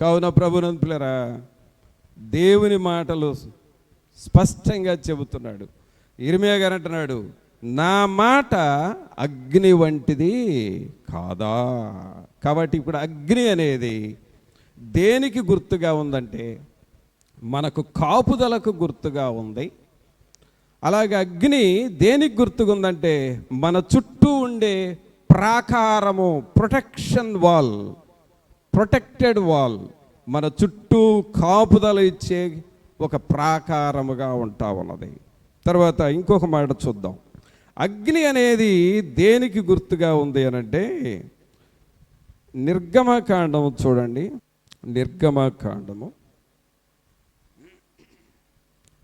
కావున ప్రభునంతులరా, దేవుని మాటలు స్పష్టంగా చెబుతున్నాడు. ఇర్మియా గారు అంటున్నాడు, నా మాట అగ్ని వంటిది కాదా. కాబట్టి ఇప్పుడు అగ్ని అనేది దేనికి గుర్తుగా ఉందంటే, మనకు కాపుదలకు గుర్తుగా ఉంది. అలాగే అగ్ని దేనికి గుర్తుగా ఉందంటే, మన చుట్టూ ఉండే ప్రాకారము, ప్రొటెక్షన్ వాల్, ప్రొటెక్టెడ్ వాల్, మన చుట్టూ కాపుదల ఇచ్చే ఒక ప్రాకారముగా ఉంటా ఉన్నది. తర్వాత ఇంకొక మాట చూద్దాం. అగ్ని అనేది దేనికి గుర్తుగా ఉంది అనంటే, నిర్గమకాండము చూడండి. నిర్గమకాండము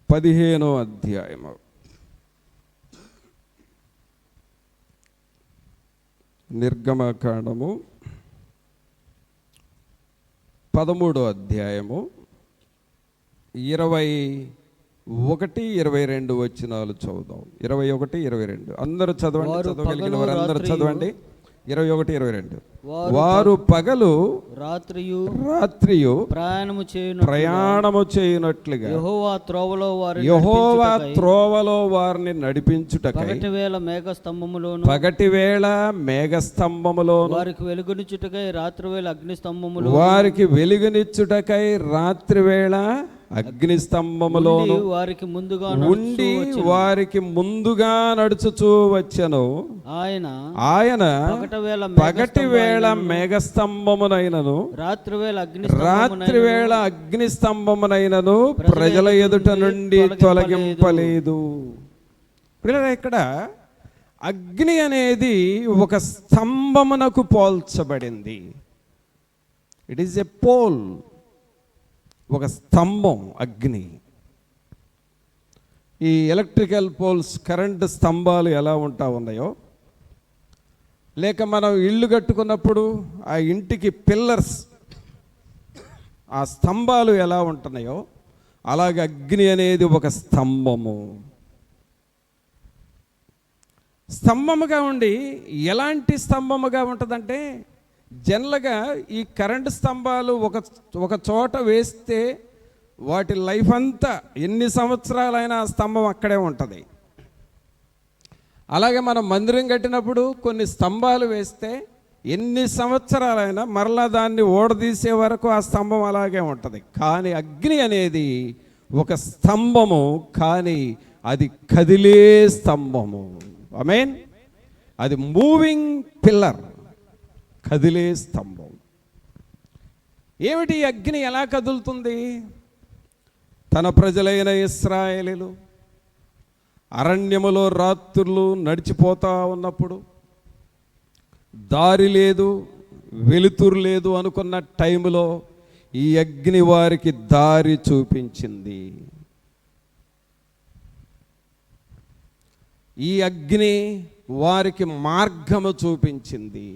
15వ అధ్యాయము. నిర్గమకాండము 13వ అధ్యాయము 21-22 వచనాలు చదువుదాం. 21-22 అందరూ చదవండి. చదవగలిగిన వారు అందరూ చదవండి. 21-22. వారు పగలు రాత్రియు ప్రయాణము చేయునట్లుగా యెహోవా త్రోవలో వారిని నడిపించుటకై పగటివేళ మేఘస్తంభములోను వారికి వెలుగునిచ్చుటకై రాత్రివేళ అగ్నిస్తంభములోను వారికి ముందుగా ఉండి వారికి ముందుగా నడుచుచూ వచ్చెను. ఆయన పగటివేళ మేఘస్తంభమునైనను రాత్రివేళ అగ్నిస్తంభమునైనను ప్రజల ఎదుట నుండి తొలగింపలేదు. ఇక్కడ అగ్ని అనేది ఒక స్తంభమునకు పోల్చబడింది. ఇట్ ఈస్ ఎ పోల్, ఒక స్తంభం అగ్ని. ఈ ఎలక్ట్రికల్ పోల్స్, కరెంటు స్తంభాలు ఎలా ఉంటా ఉన్నాయో, లేక మనం ఇల్లు కట్టుకున్నప్పుడు ఆ ఇంటికి పిల్లర్స్, ఆ స్తంభాలు ఎలా ఉంటున్నాయో, అలాగే అగ్ని అనేది ఒక స్తంభము. స్తంభముగా ఉండి ఎలాంటి స్తంభముగా ఉంటుందంటే, జనరల్గా ఈ కరెంటు స్తంభాలు ఒక చోట వేస్తే వాటి లైఫ్ అంతా ఎన్ని సంవత్సరాలైనా ఆ స్తంభం అక్కడే ఉంటుంది. అలాగే మనం మందిరం కట్టినప్పుడు కొన్ని స్తంభాలు వేస్తే ఎన్ని సంవత్సరాలైనా మరలా దాన్ని ఓడదీసే వరకు ఆ స్తంభం అలాగే ఉంటుంది. కానీ అగ్ని అనేది ఒక స్తంభము, కానీ అది కదిలే స్తంభము. ఆమేన్. అది మూవింగ్ పిల్లర్, కదిలే స్తంభం. ఏమిటి అగ్ని ఎలా కదులుతుంది? తన ప్రజలైన ఇశ్రాయేలీయులు అరణ్యములో రాత్రులు నడిచిపోతా ఉన్నప్పుడు, దారి లేదు, వెలుతురు లేదు అనుకున్న టైంలో ఈ అగ్ని వారికి దారి చూపించింది. ఈ అగ్ని వారికి మార్గము చూపించింది.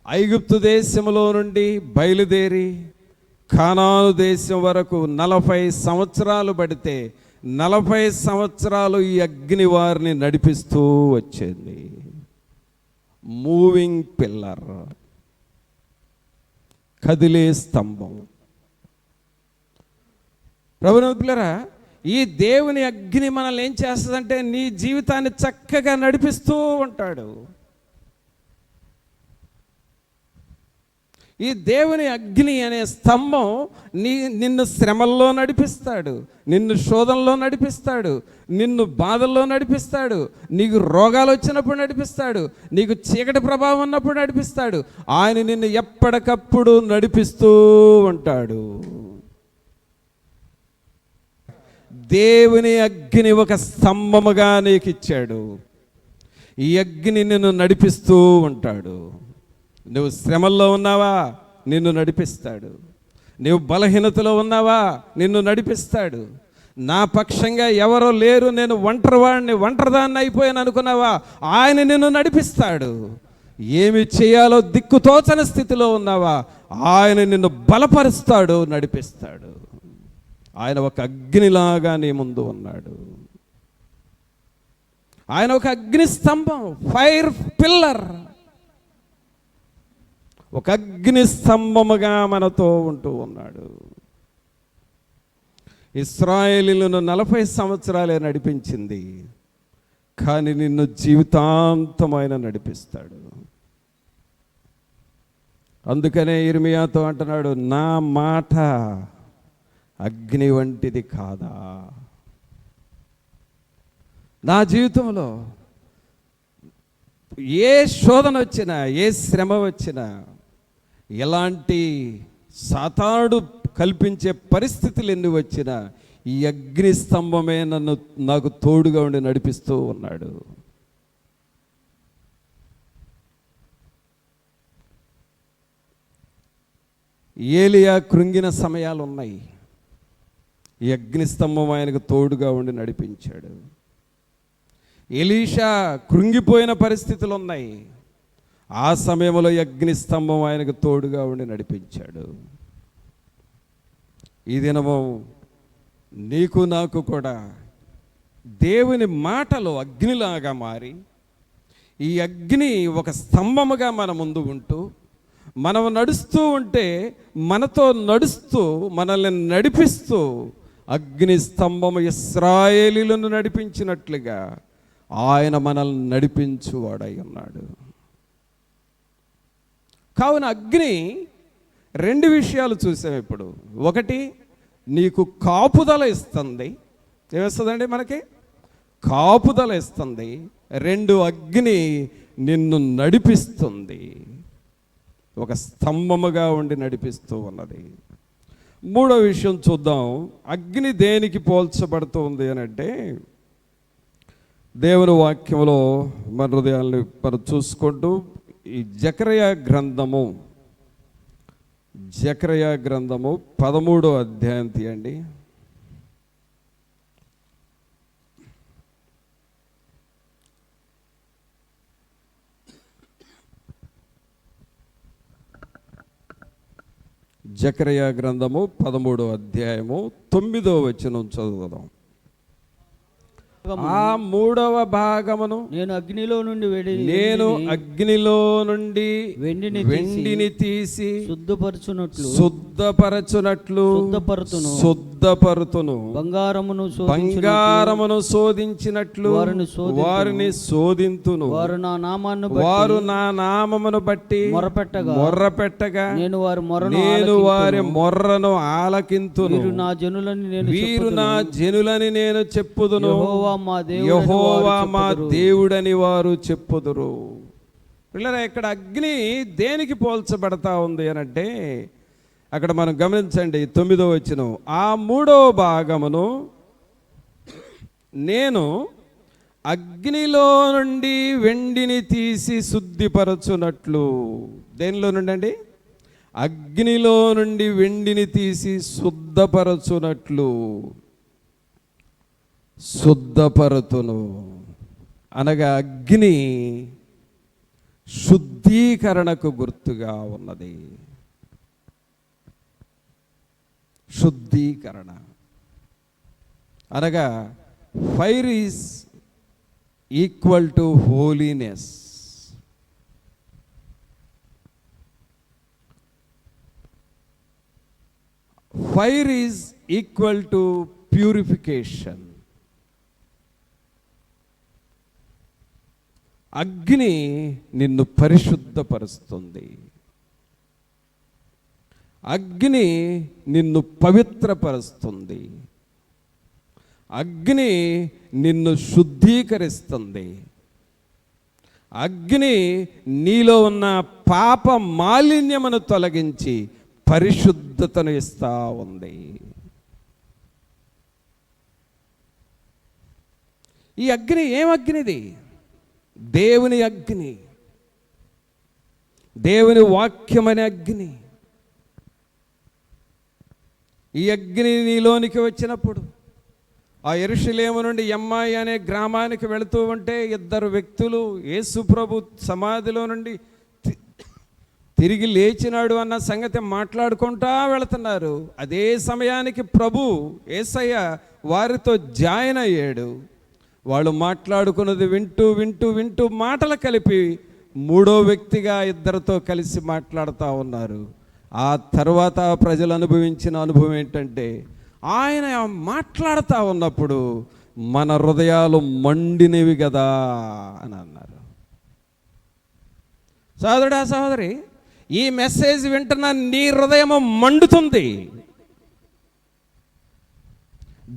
ఐగుప్తు దేశంలో నుండి బయలుదేరి కానాను దేశం వరకు 40 సంవత్సరాలు పడితే 40 సంవత్సరాలు ఈ అగ్ని వారిని నడిపిస్తూ వచ్చింది. మూవింగ్ పిల్లర్, కదిలే స్తంభం. ప్రభువులారా, ఈ దేవుని అగ్ని మనల్ని ఏం చేస్తుందంటే, నీ జీవితాన్ని చక్కగా నడిపిస్తూ ఉంటాడు. ఈ దేవుని అగ్ని అనే స్తంభం నిన్ను శ్రమల్లో నడిపిస్తాడు, నిన్ను శోధనలో నడిపిస్తాడు, నిన్ను బాధల్లో నడిపిస్తాడు, నీకు రోగాలు వచ్చినప్పుడు నడిపిస్తాడు, నీకు చీకటి ప్రభావం ఉన్నప్పుడు నడిపిస్తాడు. ఆయన నిన్ను ఎప్పటికప్పుడు నడిపిస్తూ ఉంటాడు. దేవుని అగ్ని ఒక స్తంభముగా నీకు ఇచ్చాడు. ఈ అగ్ని నిన్ను నడిపిస్తూ ఉంటాడు. నువ్వు శ్రమల్లో ఉన్నావా, నిన్ను నడిపిస్తాడు. నువ్వు బలహీనతలో ఉన్నావా, నిన్ను నడిపిస్తాడు. నా పక్షంగా ఎవరో లేరు, నేను ఒంటరిదాన్ని అయిపోయాను అనుకున్నావా? ఆయన నిన్ను నడిపిస్తాడు. ఏమి చేయాలో దిక్కుతోచని స్థితిలో ఉన్నావా? ఆయన నిన్ను బలపరుస్తాడు, నడిపిస్తాడు. ఆయన ఒక అగ్నిలాగా నీ ముందు ఉన్నాడు. ఆయన ఒక అగ్ని స్తంభం, ఫైర్ పిల్లర్, ఒక అగ్ని స్తంభముగా మనతో ఉంటూ ఉన్నాడు. ఇశ్రాయేలీయులను 40 సంవత్సరాలే నడిపించింది, కానీ నిన్ను జీవితాంతం ఆయన నడిపిస్తాడు. అందుకనే ఇర్మియాతో అంటున్నాడు, నా మాట అగ్ని వంటిది కాదా? నా జీవితంలో ఏ శోధన వచ్చినా, ఏ శ్రమ వచ్చినా, ఎలాంటి సాతానుడు కల్పించే పరిస్థితులు ఎన్ని వచ్చినా, ఈ అగ్ని స్తంభమే నాకు తోడుగా ఉండి నడిపిస్తూ ఉన్నాడు. ఏలియా కృంగిన సమయాలు ఉన్నాయి, ఈ అగ్ని స్తంభం ఆయనకు తోడుగా ఉండి నడిపించాడు. ఎలీషా కృంగిపోయిన పరిస్థితులు ఉన్నాయి, ఆ సమయంలో ఈ అగ్ని స్తంభం ఆయనకు తోడుగా ఉండి నడిపించాడు. ఈ దినము నీకు నాకు కూడా దేవుని మాటలో అగ్నిలాగా మారి, ఈ అగ్ని ఒక స్తంభముగా మన ముందు ఉంటూ, మనం నడుస్తూ ఉంటే మనతో నడుస్తూ మనల్ని నడిపిస్తూ, అగ్ని స్తంభము ఇశ్రాయేలీయులను నడిపించినట్లుగా ఆయన మనల్ని నడిపించువాడై ఉన్నాడు. కావున అగ్ని 2 విషయాలు చూసాం ఇప్పుడు. ఒకటి, నీకు కాపుదల ఇస్తుంది. ఏమిస్తుందండి? మనకి కాపుదల ఇస్తుంది. 2, అగ్ని నిన్ను నడిపిస్తుంది, ఒక స్తంభముగా ఉండి నడిపిస్తూ ఉన్నది. 3వ విషయం చూద్దాం. అగ్ని దేనికి పోల్చబడుతూ ఉంది అని అంటే, దేవుని వాక్యంలో మన హృదయాన్ని మనం చూసుకుంటూ, ఈ జకర్యా గ్రంథము 13వ అధ్యాయం తీయండి. జకర్యా గ్రంథము 13వ అధ్యాయము 9వ వచనం చదువుదాం. ఆ 3వ భాగమును, నేను అగ్నిలో నుండి వెండిని తీసి శుద్ధపరచునట్లు బంగారమును శోధించినట్లు వారిని శోధింతును. వారు నా నామమును బట్టి మొర్రపెట్టగా నేను వారి మొర్రను ఆలకింతును. వీరు నా జనులని నేను చెప్పుదును, యెహోవా మా దేవుడని వారు చెప్పుదురు. పిల్లరా, ఇక్కడ అగ్ని దేనికి పోల్చబడతా ఉంది అనంటే, అక్కడ మనం గమనించండి 9వ వచనం. ఆ 3వ భాగమును నేను అగ్నిలో నుండి వెండిని తీసి శుద్ధిపరచునట్లు. దేనిలో నుండి అండి? అగ్నిలో నుండి వెండిని తీసి శుద్ధపరచునట్లు. శుద్ధపరతును అనగా అగ్ని శుద్ధీకరణకు గుర్తుగా ఉన్నది. శుద్ధీకరణ అనగా fire is equal to holiness. Fire is equal to purification. అగ్ని నిన్ను పరిశుద్ధపరుస్తుంది. అగ్ని నిన్ను పవిత్రపరుస్తుంది. అగ్ని నిన్ను శుద్ధీకరిస్తుంది. అగ్ని నీలో ఉన్న పాప మాలిన్యమును తొలగించి పరిశుద్ధతను ఇస్తా ఉంది. ఈ అగ్ని ఏం అగ్నిది? దేవుని అగ్ని, దేవుని వాక్యమనే అగ్ని. ఈ అగ్ని నీలోనికి వచ్చినప్పుడు ఆ యెరూషలేము నుండి ఎమ్మాయి అనే గ్రామానికి వెళుతూ ఉంటే ఇద్దరు వ్యక్తులు యేసు ప్రభు సమాధిలో నుండి తిరిగి లేచినాడు అన్న సంగతి మాట్లాడుకుంటా వెళుతున్నారు. అదే సమయానికి ప్రభు యేసయ్య వారితో జాయిన్ అయ్యాడు. వాళ్ళు మాట్లాడుకున్నది వింటూ వింటూ వింటూ మాటలు కలిపి మూడో వ్యక్తిగా ఇద్దరితో కలిసి మాట్లాడుతూ ఉన్నారు. ఆ తర్వాత ప్రజలు అనుభవించిన అనుభవం ఏంటంటే, ఆయన మాట్లాడుతూ ఉన్నప్పుడు మన హృదయాలు మండినవి కదా అని అన్నారు. సోదరుడా సోదరి, ఈ మెసేజ్ వింటున్న నీ హృదయము మండుతుంది.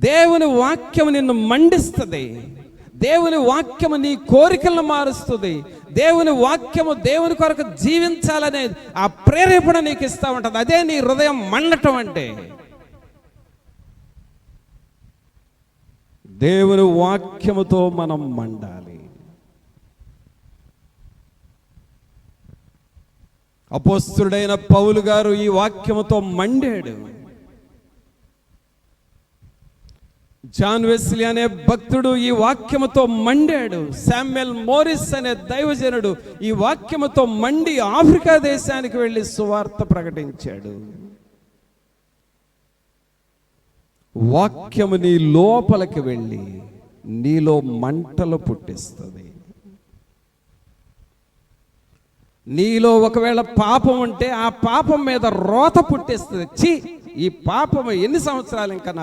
దేవుని వాక్యం నిన్ను మండిస్తుంది. దేవుని వాక్యము నీ కోరికలను మారుస్తుంది. దేవుని వాక్యము దేవుని కొరకు జీవించాలనే ఆ ప్రేరేపణ నీకు ఇస్తూ ఉంటుంది. అదే నీ హృదయం మండటం అంటే. దేవుని వాక్యముతో మనం మండాలి. అపోస్తలుడైన పౌలు గారు ఈ వాక్యముతో మండాడు. జాన్ వెస్లీ అనే భక్తుడు ఈ వాక్యముతో మండాడు. శామ్యుయల్ మోరిస్ అనే దైవజనుడు ఈ వాక్యముతో మండి ఆఫ్రికా దేశానికి వెళ్ళి సువార్త ప్రకటించాడు. వాక్యము నీ లోపలికి వెళ్ళి నీలో మంటలు పుట్టిస్తుంది. నీలో ఒకవేళ పాపం ఉంటే ఆ పాపం మీద రోత పుట్టిస్తుంది. ఛీ, ఈ పాపము ఎన్ని సంవత్సరాలు ఇంకా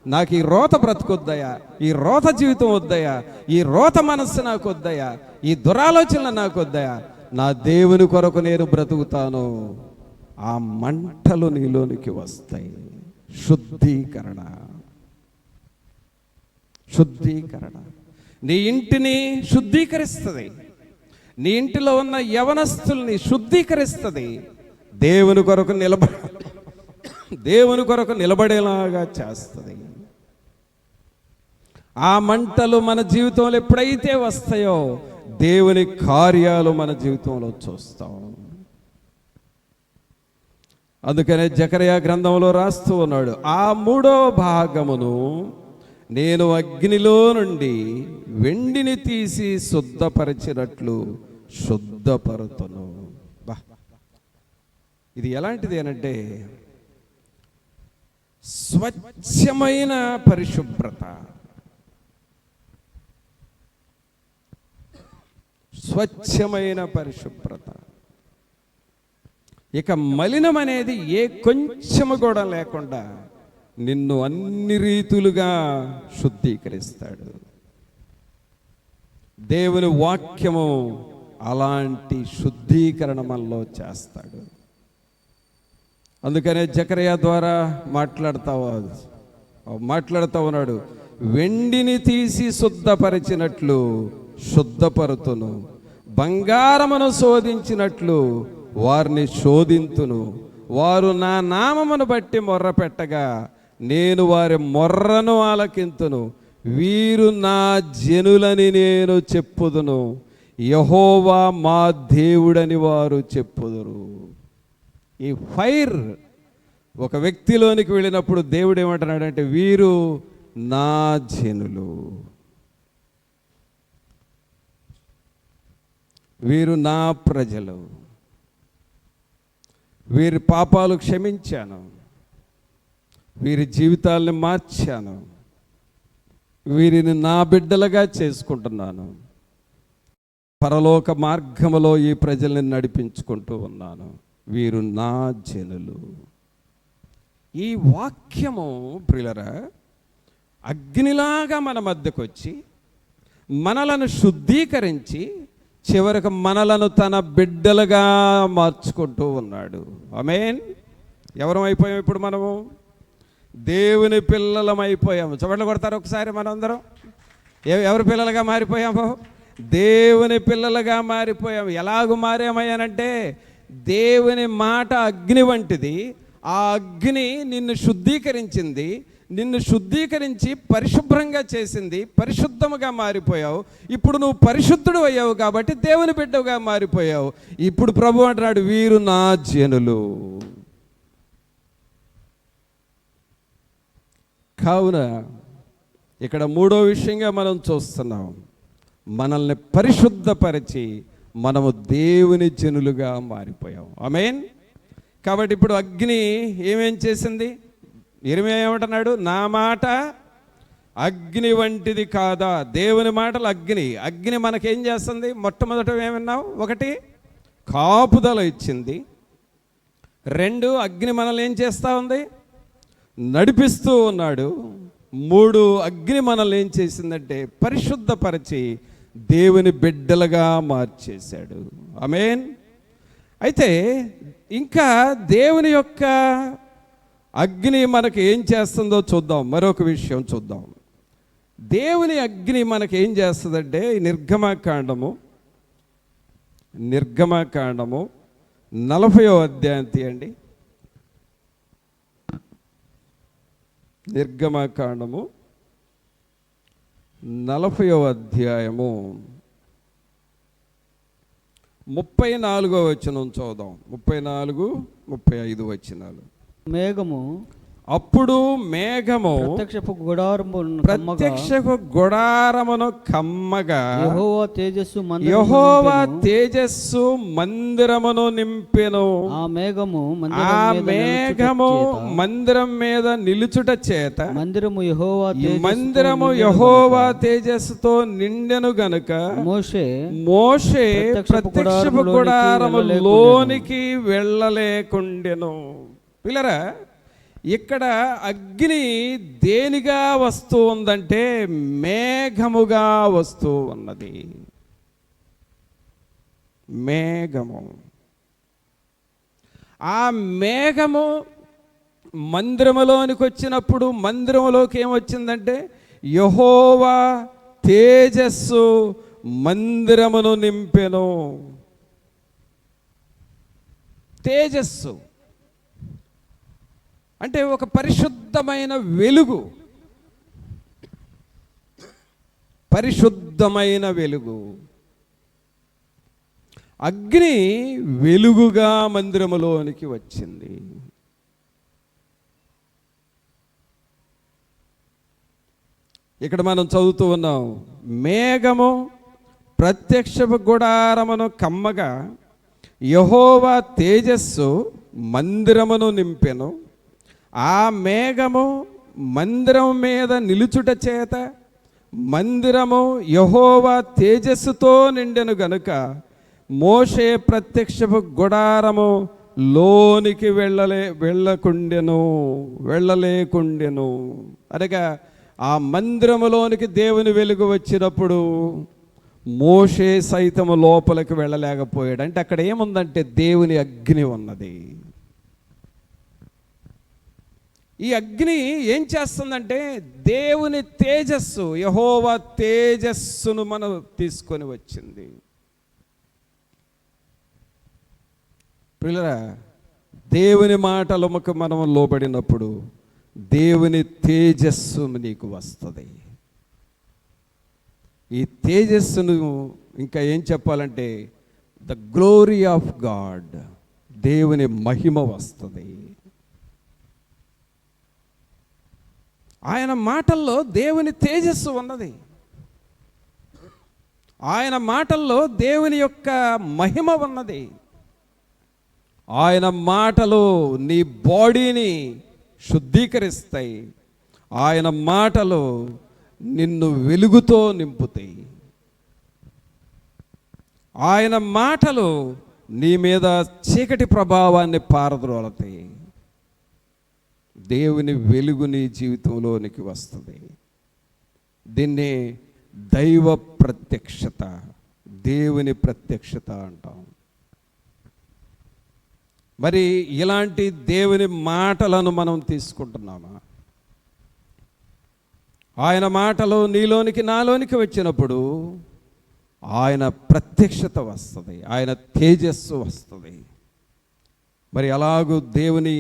నాకు ఈ రోత బ్రతుకొద్దయా, ఈ రోత జీవితం వద్దయా, ఈ రోత మనస్సు నాకు వద్దయా, ఈ దురాలోచనలు నాకు వద్దయా, నా దేవుని కొరకు నేను బ్రతుకుతాను. ఆ మంటలు నీలోనికి వస్తాయి. శుద్ధీకరణ. నీ ఇంటిని శుద్ధీకరిస్తుంది. నీ ఇంటిలో ఉన్న యవనస్తుల్ని శుద్ధీకరిస్తుంది. దేవుని కొరకు నిలబడేలాగా చేస్తుంది. ఆ మంటలు మన జీవితంలో ఎప్పుడైతే వస్తాయో దేవుని కార్యాలు మన జీవితంలో చూస్తాం. అందుకనే జకర్యా గ్రంథంలో రాస్తూ ఉన్నాడు, ఆ మూడో భాగమును నేను అగ్నిలో నుండి వెండిని తీసి శుద్ధపరిచినట్లు శుద్ధపరుతును. ఇది ఎలాంటిది అనంటే, స్వచ్ఛమైన పరిశుభ్రత. స్వచ్ఛమైన పరిశుభ్రత. ఇక మలినం అనేది ఏ కొంచెము కూడా లేకుండా నిన్ను అన్ని రీతులుగా శుద్ధీకరిస్తాడు. దేవుని వాక్యము అలాంటి శుద్ధీకరణ మనలో చేస్తాడు. అందుకనే జకర్యా ద్వారా మాట్లాడుతూ ఉన్నాడు, వెండిని తీసి శుద్ధపరిచినట్లు శుద్ధపరుతును, బంగారమును శోధించినట్లు వారిని శోధింతును. వారు నా నామమును బట్టి మొర్ర పెట్టగా నేను వారి మొర్రను ఆలకింతును. వీరు నా జనులని నేను చెప్పుదును, యెహోవా మా దేవుడని వారు చెప్పుదురు. ఈ ఫైర్ ఒక వ్యక్తిలోనికి వెళ్ళినప్పుడు దేవుడు ఏమంటున్నాడంటే, వీరు నా జనులు, వీరు నా ప్రజలు, వీరి పాపాలు క్షమించాను, వీరి జీవితాలను మార్చాను, వీరిని నా బిడ్డలుగా చేసుకుంటున్నాను, పరలోక మార్గములో ఈ ప్రజల్ని నడిపించుకుంటూ ఉన్నాను, వీరు నా జనులు. ఈ వాక్యము ప్రియులరా అగ్నిలాగా మన మధ్యకు వచ్చి మనలను శుద్ధీకరించి చివరికి మనలను తన బిడ్డలుగా మార్చుకుంటూ ఉన్నాడు. ఆమేన్. ఎవరం అయిపోయాం ఇప్పుడు? మనము దేవుని పిల్లలం అయిపోయాము. చప్పట్లు కొడతారు ఒకసారి మనందరం. ఎవరి పిల్లలుగా మారిపోయాము? దేవుని పిల్లలుగా మారిపోయాము. ఎలాగూ మారామయ్యానంటే, దేవుని మాట అగ్ని వంటిది. ఆ అగ్ని నిన్ను శుద్ధీకరించింది, నిన్ను శుద్ధీకరించి పరిశుభ్రంగా చేసింది, పరిశుద్ధముగా మారిపోయావు. ఇప్పుడు నువ్వు పరిశుద్ధుడు అయ్యావు కాబట్టి దేవుని బిడ్డగా మారిపోయావు. ఇప్పుడు ప్రభు అంటున్నాడు, వీరు నా జనులు. కావున ఇక్కడ మూడో విషయంగా మనం చూస్తున్నాం, మనల్ని పరిశుద్ధపరిచి మనము దేవుని జనులుగా మారిపోయాం. ఆమేన్. కాబట్టి ఇప్పుడు అగ్ని ఏమేం చేసింది? ఇర్మీయా ఏమంటున్నాడు? నా మాట అగ్ని వంటిది కాదా? దేవుని మాటలు అగ్ని. అగ్ని మనకేం చేస్తుంది? మొట్టమొదట ఏమన్నావు? ఒకటి, కాపుదల ఇచ్చింది. రెండు, అగ్ని మనల్ని ఏం చేస్తూ ఉంది? నడిపిస్తూ ఉన్నాడు. మూడు, అగ్ని మనల్ని ఏం చేసిందంటే పరిశుద్ధపరిచి దేవుని బిడ్డలుగా మార్చేశాడు. ఆమేన్. అయితే ఇంకా దేవుని యొక్క అగ్ని మనకి ఏం చేస్తుందో చూద్దాం. మరొక విషయం చూద్దాం. దేవుని అగ్ని మనకి ఏం చేస్తుందంటే, నిర్గమకాండము 40వ అధ్యాయం తీయండి. నిర్గమకాండము 40వ అధ్యాయము 34వ వచనం చూద్దాం. 34, 35 వచనాలు. మేఘము, అప్పుడు మేఘము ప్రత్యక్షపు గుడారమును కమ్మగా యెహోవా తేజస్సు మందిరమును నింపెను. ఆ మేఘము మందిరం మీద నిలుచుట చేత మందిరము యెహోవా తేజస్సుతో నిండెను గనుక మోషే ప్రత్యక్షపు గుడారము లోనికి వెళ్ళలేకుండెను. పిల్లరా, ఇక్కడ అగ్ని దేనిగా వస్తూ ఉందంటే మేఘముగా వస్తూ ఉన్నది. మేఘము. ఆ మేఘము మందిరములోనికి వచ్చినప్పుడు మందిరములోకి ఏమొచ్చిందంటే యెహోవా తేజస్సు మందిరమును నింపెను. తేజస్సు అంటే ఒక పరిశుద్ధమైన వెలుగు. పరిశుద్ధమైన వెలుగు. అగ్ని వెలుగుగా మందిరములోనికి వచ్చింది. ఇక్కడ మనం చదువుతూ ఉన్నాం, మేఘము ప్రత్యక్షపు గుడారమును కమ్మగా యెహోవా తేజస్సు మందిరమును నింపెను. ఆ మేఘము మందిరం మీద నిలుచుట చేత మందిరము యెహోవా తేజస్సుతో నిండెను గనుక మోషే ప్రత్యక్షపు గుడారము లోనికి వెళ్ళలేకుండెను. అనగా ఆ మందిరములోనికి దేవుని వెలుగు వచ్చినప్పుడు మోషే సైతము లోపలికి వెళ్ళలేకపోయాడు. అంటే అక్కడ ఏముందంటే దేవుని అగ్ని ఉన్నది. ఈ అగ్ని ఏం చేస్తుందంటే దేవుని తేజస్సు, యెహోవా తేజస్సును మనం తీసుకొని వచ్చింది. పిల్లరా, దేవుని మాటలకు మనం లోబడినప్పుడు దేవుని తేజస్సు నీకు వస్తుంది. ఈ తేజస్సును ఇంకా ఏం చెప్పాలంటే ద గ్లోరీ ఆఫ్ గాడ్, దేవుని మహిమ వస్తుంది. ఆయన మాటల్లో దేవుని తేజస్సు ఉన్నది. ఆయన మాటల్లో దేవుని యొక్క మహిమ ఉన్నది. ఆయన మాటలు నీ బాడీని శుద్ధీకరిస్తాయి. ఆయన మాటలు నిన్ను వెలుగుతో నింపుతాయి. ఆయన మాటలు నీ మీద చీకటి ప్రభావాన్ని పారద్రోలతాయి. దేవుని వెలుగు నీ జీవితంలోనికి వస్తుంది. దీన్ని దైవ ప్రత్యక్షత, దేవుని ప్రత్యక్షత అంటాం. మరి ఇలాంటి దేవుని మాటలను మనం తీసుకుంటున్నామా? ఆయన మాటలు నీలోనికి నాలోనికి వచ్చినప్పుడు ఆయన ప్రత్యక్షత వస్తుంది, ఆయన తేజస్సు వస్తుంది. మరి అలాగూ దేవుని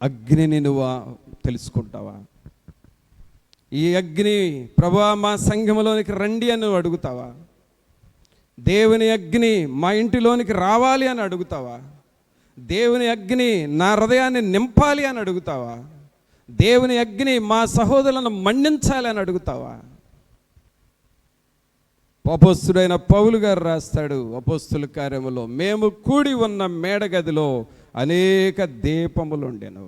అగ్నిని నువ్వు తెలుసుకుంటావా? ఈ అగ్ని, ప్రభువా మా సంఘములోనికి రండి అని నువ్వు అడుగుతావా? దేవుని అగ్ని మా ఇంటిలోనికి రావాలి అని అడుగుతావా? దేవుని అగ్ని నా హృదయాన్ని నింపాలి అని అడుగుతావా? దేవుని అగ్ని మా సహోదరులను మండించాలని అడుగుతావా? అపోస్తుడైన పౌలు గారు రాస్తాడు అపోస్తుల కార్యములో, మేము కూడి ఉన్న మేడగదిలో అనేక దీపములు ఉండెను.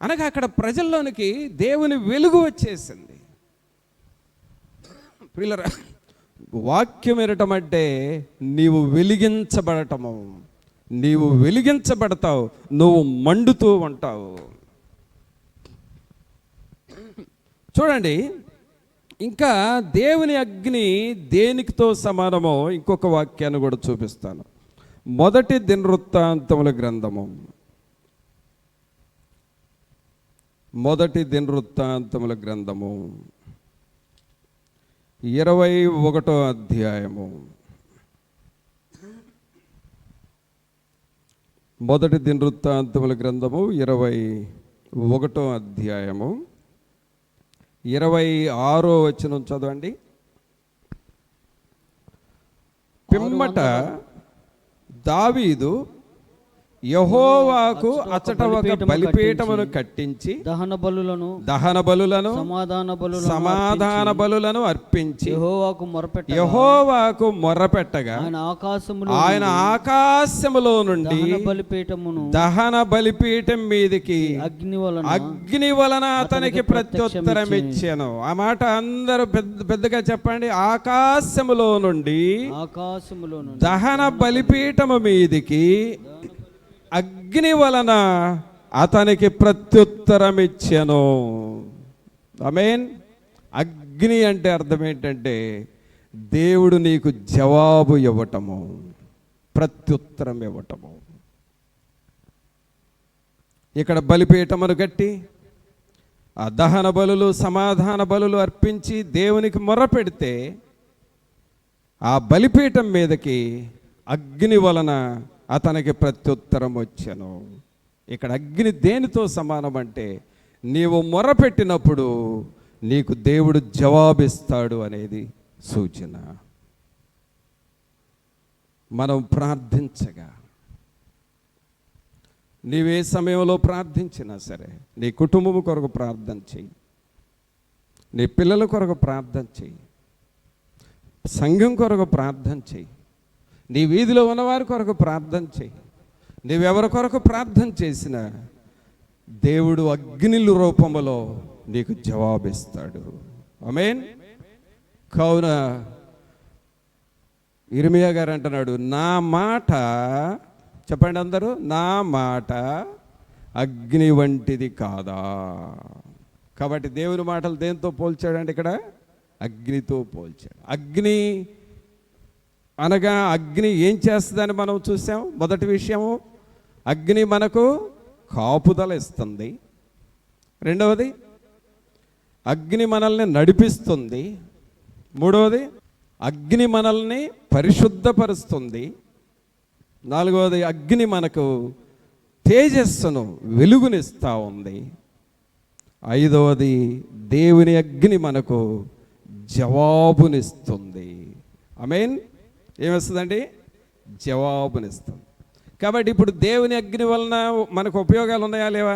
అనగా అక్కడ ప్రజల్లోనికి దేవుని వెలుగు వచ్చేసింది. పిల్లరా, వాక్యం వినటం అంటే నీవు వెలిగించబడటము. నీవు వెలిగించబడతావు, నువ్వు మండుతూ ఉంటావు. చూడండి, ఇంకా దేవుని అగ్ని దేనికితో సమానమో ఇంకొక వాక్యాన్ని కూడా చూపిస్తాను. మొదటి దినవృత్తాంతముల గ్రంథము, మొదటి దినవృత్తాంతముల గ్రంథము 21వ అధ్యాయము. మొదటి దినవృత్తాంతముల గ్రంథము 21వ అధ్యాయము 26వ వచనం చదవండి. పిమ్మట దావీదు యెహోవాకు అచ్చట ఒక బలిపీఠమును కట్టించి దహన బలులను సమాధాన బలులను అర్పించి యెహోవాకు మొర్రపెట్టగా ఆయన ఆకాశములో నుండి దహన బలిపీఠం మీదికి అగ్ని వలన అతనికి ప్రత్యుత్తరం ఇచ్చాను. ఆ మాట అందరూ పెద్దగా చెప్పండి. ఆకాశములో నుండి దహన బలిపీఠము మీదికి అగ్ని వలన అతనికి ప్రత్యుత్తరం ఇచ్చాను. ఆమేన్. అగ్ని అంటే అర్థం ఏంటంటే దేవుడు నీకు జవాబు ఇవ్వటము, ప్రత్యుత్తరం ఇవ్వటము. ఇక్కడ బలిపీఠమును కట్టి ఆ దహన బలులు సమాధాన బలులు అర్పించి దేవునికి మొర్ర పెడితే ఆ బలిపీఠం మీదకి అగ్ని వలన అతనికి ప్రత్యుత్తరం వచ్చాను. ఇక్కడ అగ్ని దేనితో సమానం అంటే నీవు మొరపెట్టినప్పుడు నీకు దేవుడు జవాబిస్తాడు అనేది సూచన. మనం ప్రార్థించగా, నీవే సమయంలో ప్రార్థించినా సరే, నీ కుటుంబం కొరకు ప్రార్థన చెయ్యి, నీ పిల్లల కొరకు ప్రార్థన చెయ్యి, సంఘం కొరకు ప్రార్థన చెయ్యి, నీ వీధిలో ఉన్నవారి కొరకు ప్రార్థన చెయ్యి. నీవెవరి కొరకు ప్రార్థన చేసినా దేవుడు అగ్నిల రూపంలో నీకు జవాబిస్తాడు. ఆమేన్. కావున ఇర్మియా గారు అంటున్నాడు, నా మాట చెప్పండి అందరూ, నా మాట అగ్ని వంటిది కాదా. కాబట్టి దేవుని మాటలు దేంతో పోల్చాడంటే ఇక్కడ అగ్నితో పోల్చాడు. అగ్ని అనగా అగ్ని ఏం చేస్తుందని మనం చూసాం. మొదటి విషయము, అగ్ని మనకు కాపుదల ఇస్తుంది. రెండవది, అగ్ని మనల్ని నడిపిస్తుంది. మూడవది, అగ్ని మనల్ని పరిశుద్ధపరుస్తుంది. నాలుగవది, అగ్ని మనకు తేజస్సును, వెలుగునిస్తూ ఉంది. ఐదవది, దేవుని అగ్ని మనకు జవాబునిస్తుంది. ఆమేన్. ఏమిస్తుందండి? జవాబునిస్తుంది. కాబట్టి ఇప్పుడు దేవుని అగ్ని వలన మనకు ఉపయోగాలు ఉన్నాయా లేవా?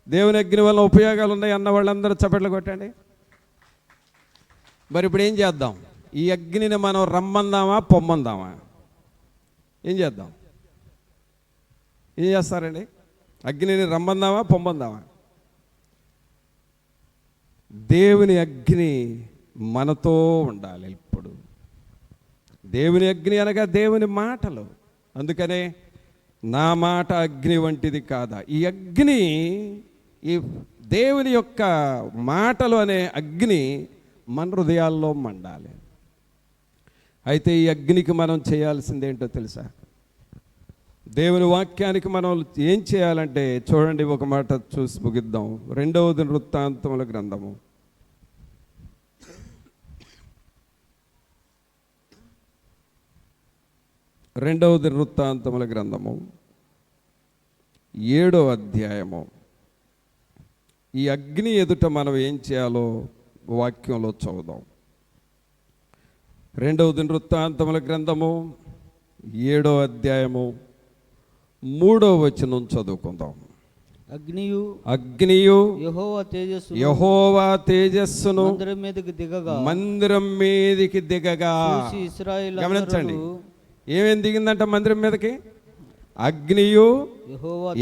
దేవుని అగ్ని వలన ఉపయోగాలు ఉన్నాయి అన్న వాళ్ళందరూ చప్పట్లు కొట్టండి. మరి ఇప్పుడు ఏం చేద్దాం? ఈ అగ్నిని మనం రమ్మందామా పొమ్మందామా? ఏం చేద్దాం? ఏం చేస్తారండి? అగ్నిని రమ్మందామా పొమ్మందామా? దేవుని అగ్ని మనతో ఉండాలి ఇప్పుడు. దేవుని అగ్ని అనగా దేవుని మాటలు. అందుకనే నా మాట అగ్ని వంటిది కాదా. ఈ అగ్ని, ఈ దేవుని యొక్క మాటలు అనే అగ్ని మన హృదయాల్లో మండాలి. అయితే ఈ అగ్నికి మనం చేయాల్సింది ఏంటో తెలుసా? దేవుని వాక్యానికి మనం ఏం చేయాలంటే చూడండి, ఒక మాట చూసి ముగిద్దాం. 2వ దినవృత్తాంతముల గ్రంథము 2వ దినవృత్తాంతముల గ్రంథము 7వ అధ్యాయము. ఈ అగ్ని ఎదుట మనం ఏం చేయాలో వాక్యంలో చదువుదాం. 2వ దినవృత్తాంతముల గ్రంథము 7వ అధ్యాయము 3వ వచనం చదువుకుందాం. అగ్నియు యెహోవా తేజస్సును మందిరం మీదికి దిగగా గమనించండి, ఏమేం దిగిందంట మందిరం మీదకి? అగ్నియు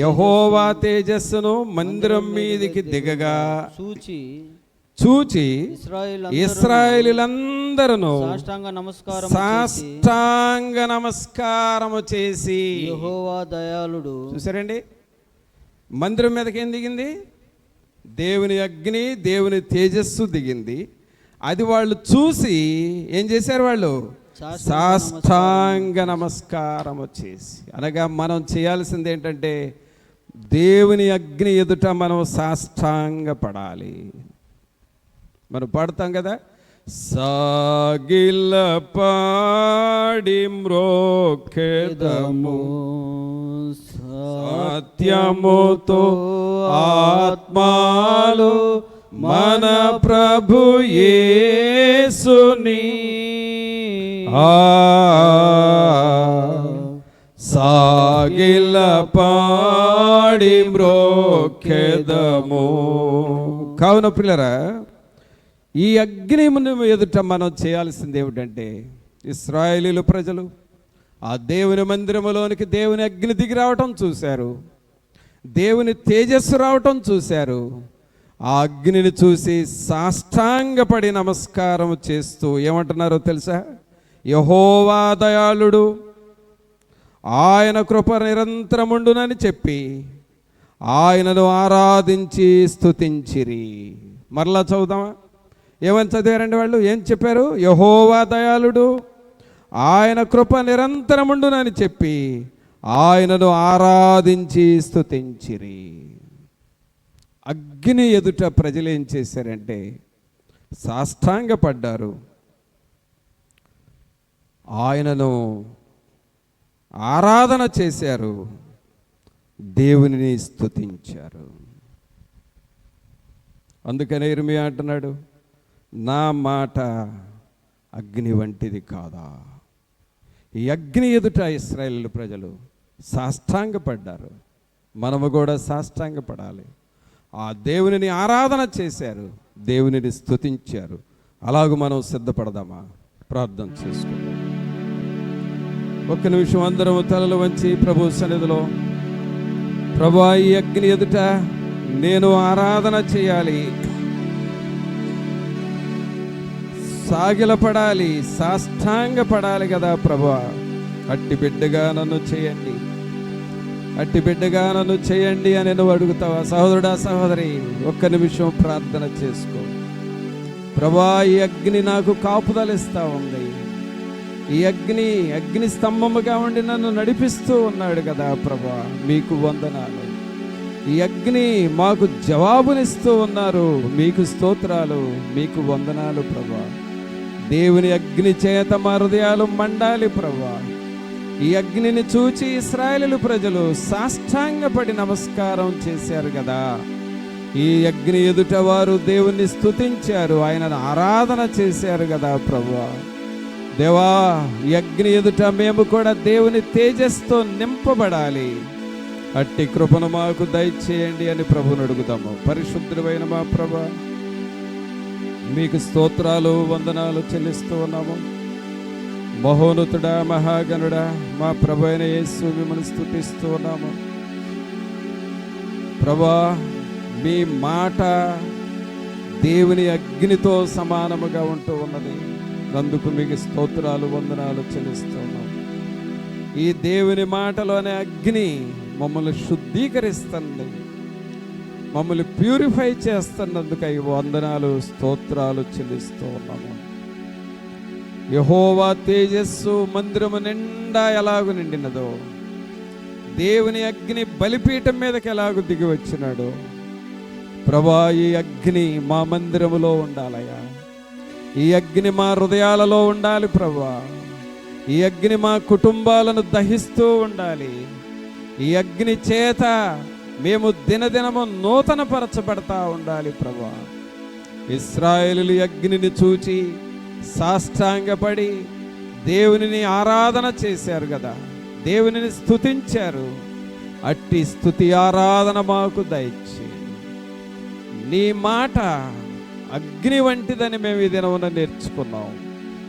యెహోవా తేజస్సును మందిరం మీదికి దిగగా చూచి ఇశ్రాయేలీయులందరూ సాష్టాంగ నమస్కారము చేసి, యెహోవా దయాళుడు. చూసారండి, మందిరం మీదకి ఏం దిగింది? దేవుని అగ్ని, దేవుని తేజస్సు దిగింది. అది వాళ్ళు చూసి ఏం చేశారు? వాళ్ళు సాష్టాంగ నమస్కారము చేసి. అనగా మనం చేయాల్సింది ఏంటంటే దేవుని అగ్ని ఎదుట మనం సాష్టాంగ పడాలి. మనం పాడుతాం కదా, సాగిల పాడి మ్రోకెదము సత్యముతో ఆత్మాలు మన ప్రభు యేసుని సాగిల పాడి మ్రోకెదము. కావున పిల్లరా, ఈ అగ్ని ఎదుట మనం చేయాల్సింది ఏమిటంటే, ఇశ్రాయేలీయుల ప్రజలు ఆ దేవుని మందిరములోనికి దేవుని అగ్ని దిగి రావటం చూశారు, దేవుని తేజస్సు రావటం చూశారు. ఆ అగ్నిని చూసి సాష్టాంగపడి నమస్కారం చేస్తూ ఏమంటున్నారో తెలుసా? యెహోవా దయాళుడు, ఆయన కృప నిరంతరముండునని చెప్పి ఆయనను ఆరాధించి స్తుతించిరి. మరలా చదువుదామా? ఏమని చదివారండి వాళ్ళు? ఏం చెప్పారు? యెహోవా దయాళుడు, ఆయన కృప నిరంతరముండునని చెప్పి ఆయనను ఆరాధించి స్తుతించిరి. అగ్ని ఎదుట ప్రజలు ఏం చేశారంటే సాష్టాంగపడ్డారు, ఆయనను ఆరాధన చేశారు, దేవునిని స్తుతించారు. అందుకనే ఇర్మియా అంటున్నాడు, నా మాట అగ్ని వంటిది కాదా? ఈ అగ్ని ఎదుట ఇశ్రాయేలు ప్రజలు సాష్టాంగపడ్డారు. మనము కూడా సాష్టాంగపడాలి. ఆ దేవునిని ఆరాధన చేశారు, దేవునిని స్తుతించారు. అలాగూ మనం సిద్ధపడదామా? ప్రార్థన చేసుకుందాం. ఒక్క నిమిషం అందరం తలలు వంచి ప్రభు సన్నిధిలో, ప్రభువా, ఈ అగ్ని ఎదుట నేను ఆరాధన చేయాలి, సాగిలపడాలి, సాష్టాంగపడాలి కదా ప్రభువా. అట్టి బిడ్డగా నన్ను చేయండి, అట్టి బిడ్డగా నన్ను చేయండి అని నువ్వు అడుగుతావా? సహోదరుడా, సహోదరి, ఒక్క నిమిషం ప్రార్థన చేసుకో. ప్రభువా, ఈ అగ్ని నాకు కాపుదలిస్తా ఉంది. ఈ అగ్ని స్తంభముగా ఉండి నన్ను నడిపిస్తూ ఉన్నాడు కదా ప్రభువా, మీకు వందనాలు. ఈ అగ్ని మాకు జవాబునిస్తూ ఉన్నారు, మీకు స్తోత్రాలు, మీకు వందనాలు ప్రభువా. దేవుని అగ్ని చేత మా హృదయాలు మండాలి ప్రభువా. ఈ అగ్నిని చూచి ఇశ్రాయేలు ప్రజలు సాష్టాంగపడి నమస్కారం చేశారు కదా. ఈ అగ్ని ఎదుట వారు దేవుణ్ణి స్తుతించారు, ఆయనను ఆరాధన చేశారు కదా ప్రభువా. దేవా, ఈ అగ్ని ఎదుట మేము కూడా దేవుని తేజస్సుతో నింపబడాలి. అట్టి కృపను మాకు దయచేయండి అని ప్రభువుని అడుగుతాము. పరిశుద్ధుడైన మా ప్రభువా, మీకు స్తోత్రాలు, వందనాలు చెల్లిస్తూ ఉన్నాము. మహోన్నతుడా, మహాగణుడా, మా ప్రభు అయిన యేసు, మిమ్మల్ని స్తుతిస్తూ ఉన్నాము. ప్రభా, మీ మాట దేవుని అగ్నితో సమానముగా ఉంటూ ఉన్నది. అందుకు మీకు స్తోత్రాలు, వందనాలు చెల్లిస్తున్నాం. ఈ దేవుని మాటలోనే అగ్ని మమ్మల్ని శుద్ధీకరిస్తుంది, మమ్మల్ని ప్యూరిఫై చేస్తున్నందుకై వందనాలు, స్తోత్రాలు చెల్లిస్తూ ఉన్నాము. యెహోవా తేజస్సు మందిరము నిండా ఎలాగు నిండినదో, దేవుని అగ్ని బలిపీఠం మీదకి ఎలాగు దిగి వచ్చినాడో ప్రభా, ఈ అగ్ని మా మందిరములో ఉండాలయ్యా. ఈ అగ్ని మా హృదయాలలో ఉండాలి ప్రభువా. ఈ అగ్ని మా కుటుంబాలను దహిస్తూ ఉండాలి. ఈ అగ్ని చేత మేము దినదినము నూతన పరచబడతా ఉండాలి ప్రభువా. ఇశ్రాయేలు అగ్నిని చూచి సాష్టాంగపడి దేవునిని ఆరాధన చేశారు కదా, దేవునిని స్తుతించారు. అట్టి స్తుతి ఆరాధన మాకు దయచేయండి. నీ మాట అగ్ని వంటిదని మేము ఈ దినమున నేర్చుకున్నాం.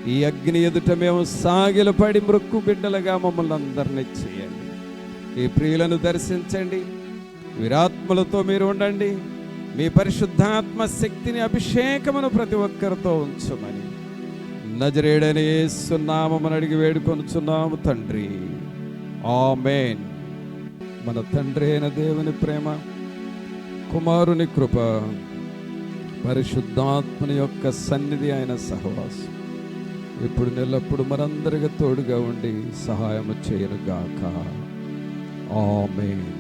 ఈ అగ్ని ఎదుట మేము సాగిలపడి మృక్కు బిడ్డలుగా మమ్మల్ని అందరినీ చేయండి. ఈ ప్రియులను దర్శించండి, వీరాత్మలతో మీరు ఉండండి. మీ పరిశుద్ధాత్మ శక్తిని, అభిషేకమును ప్రతి ఒక్కరితో ఉంచమని నజరేయుడైన యేసు నామమున అడిగి వేడుకొనుచున్నాము తండ్రి, ఆమేన్. మన తండ్రి అయిన దేవుని ప్రేమ, కుమారుని కృప, పరిశుద్ధాత్మని యొక్క సన్నిధి అయిన సహవాసం ఇప్పుడు నెల్లప్పుడు మనందరికీ తోడుగా ఉండి సహాయము చేయనుగాక. ఆమేన్.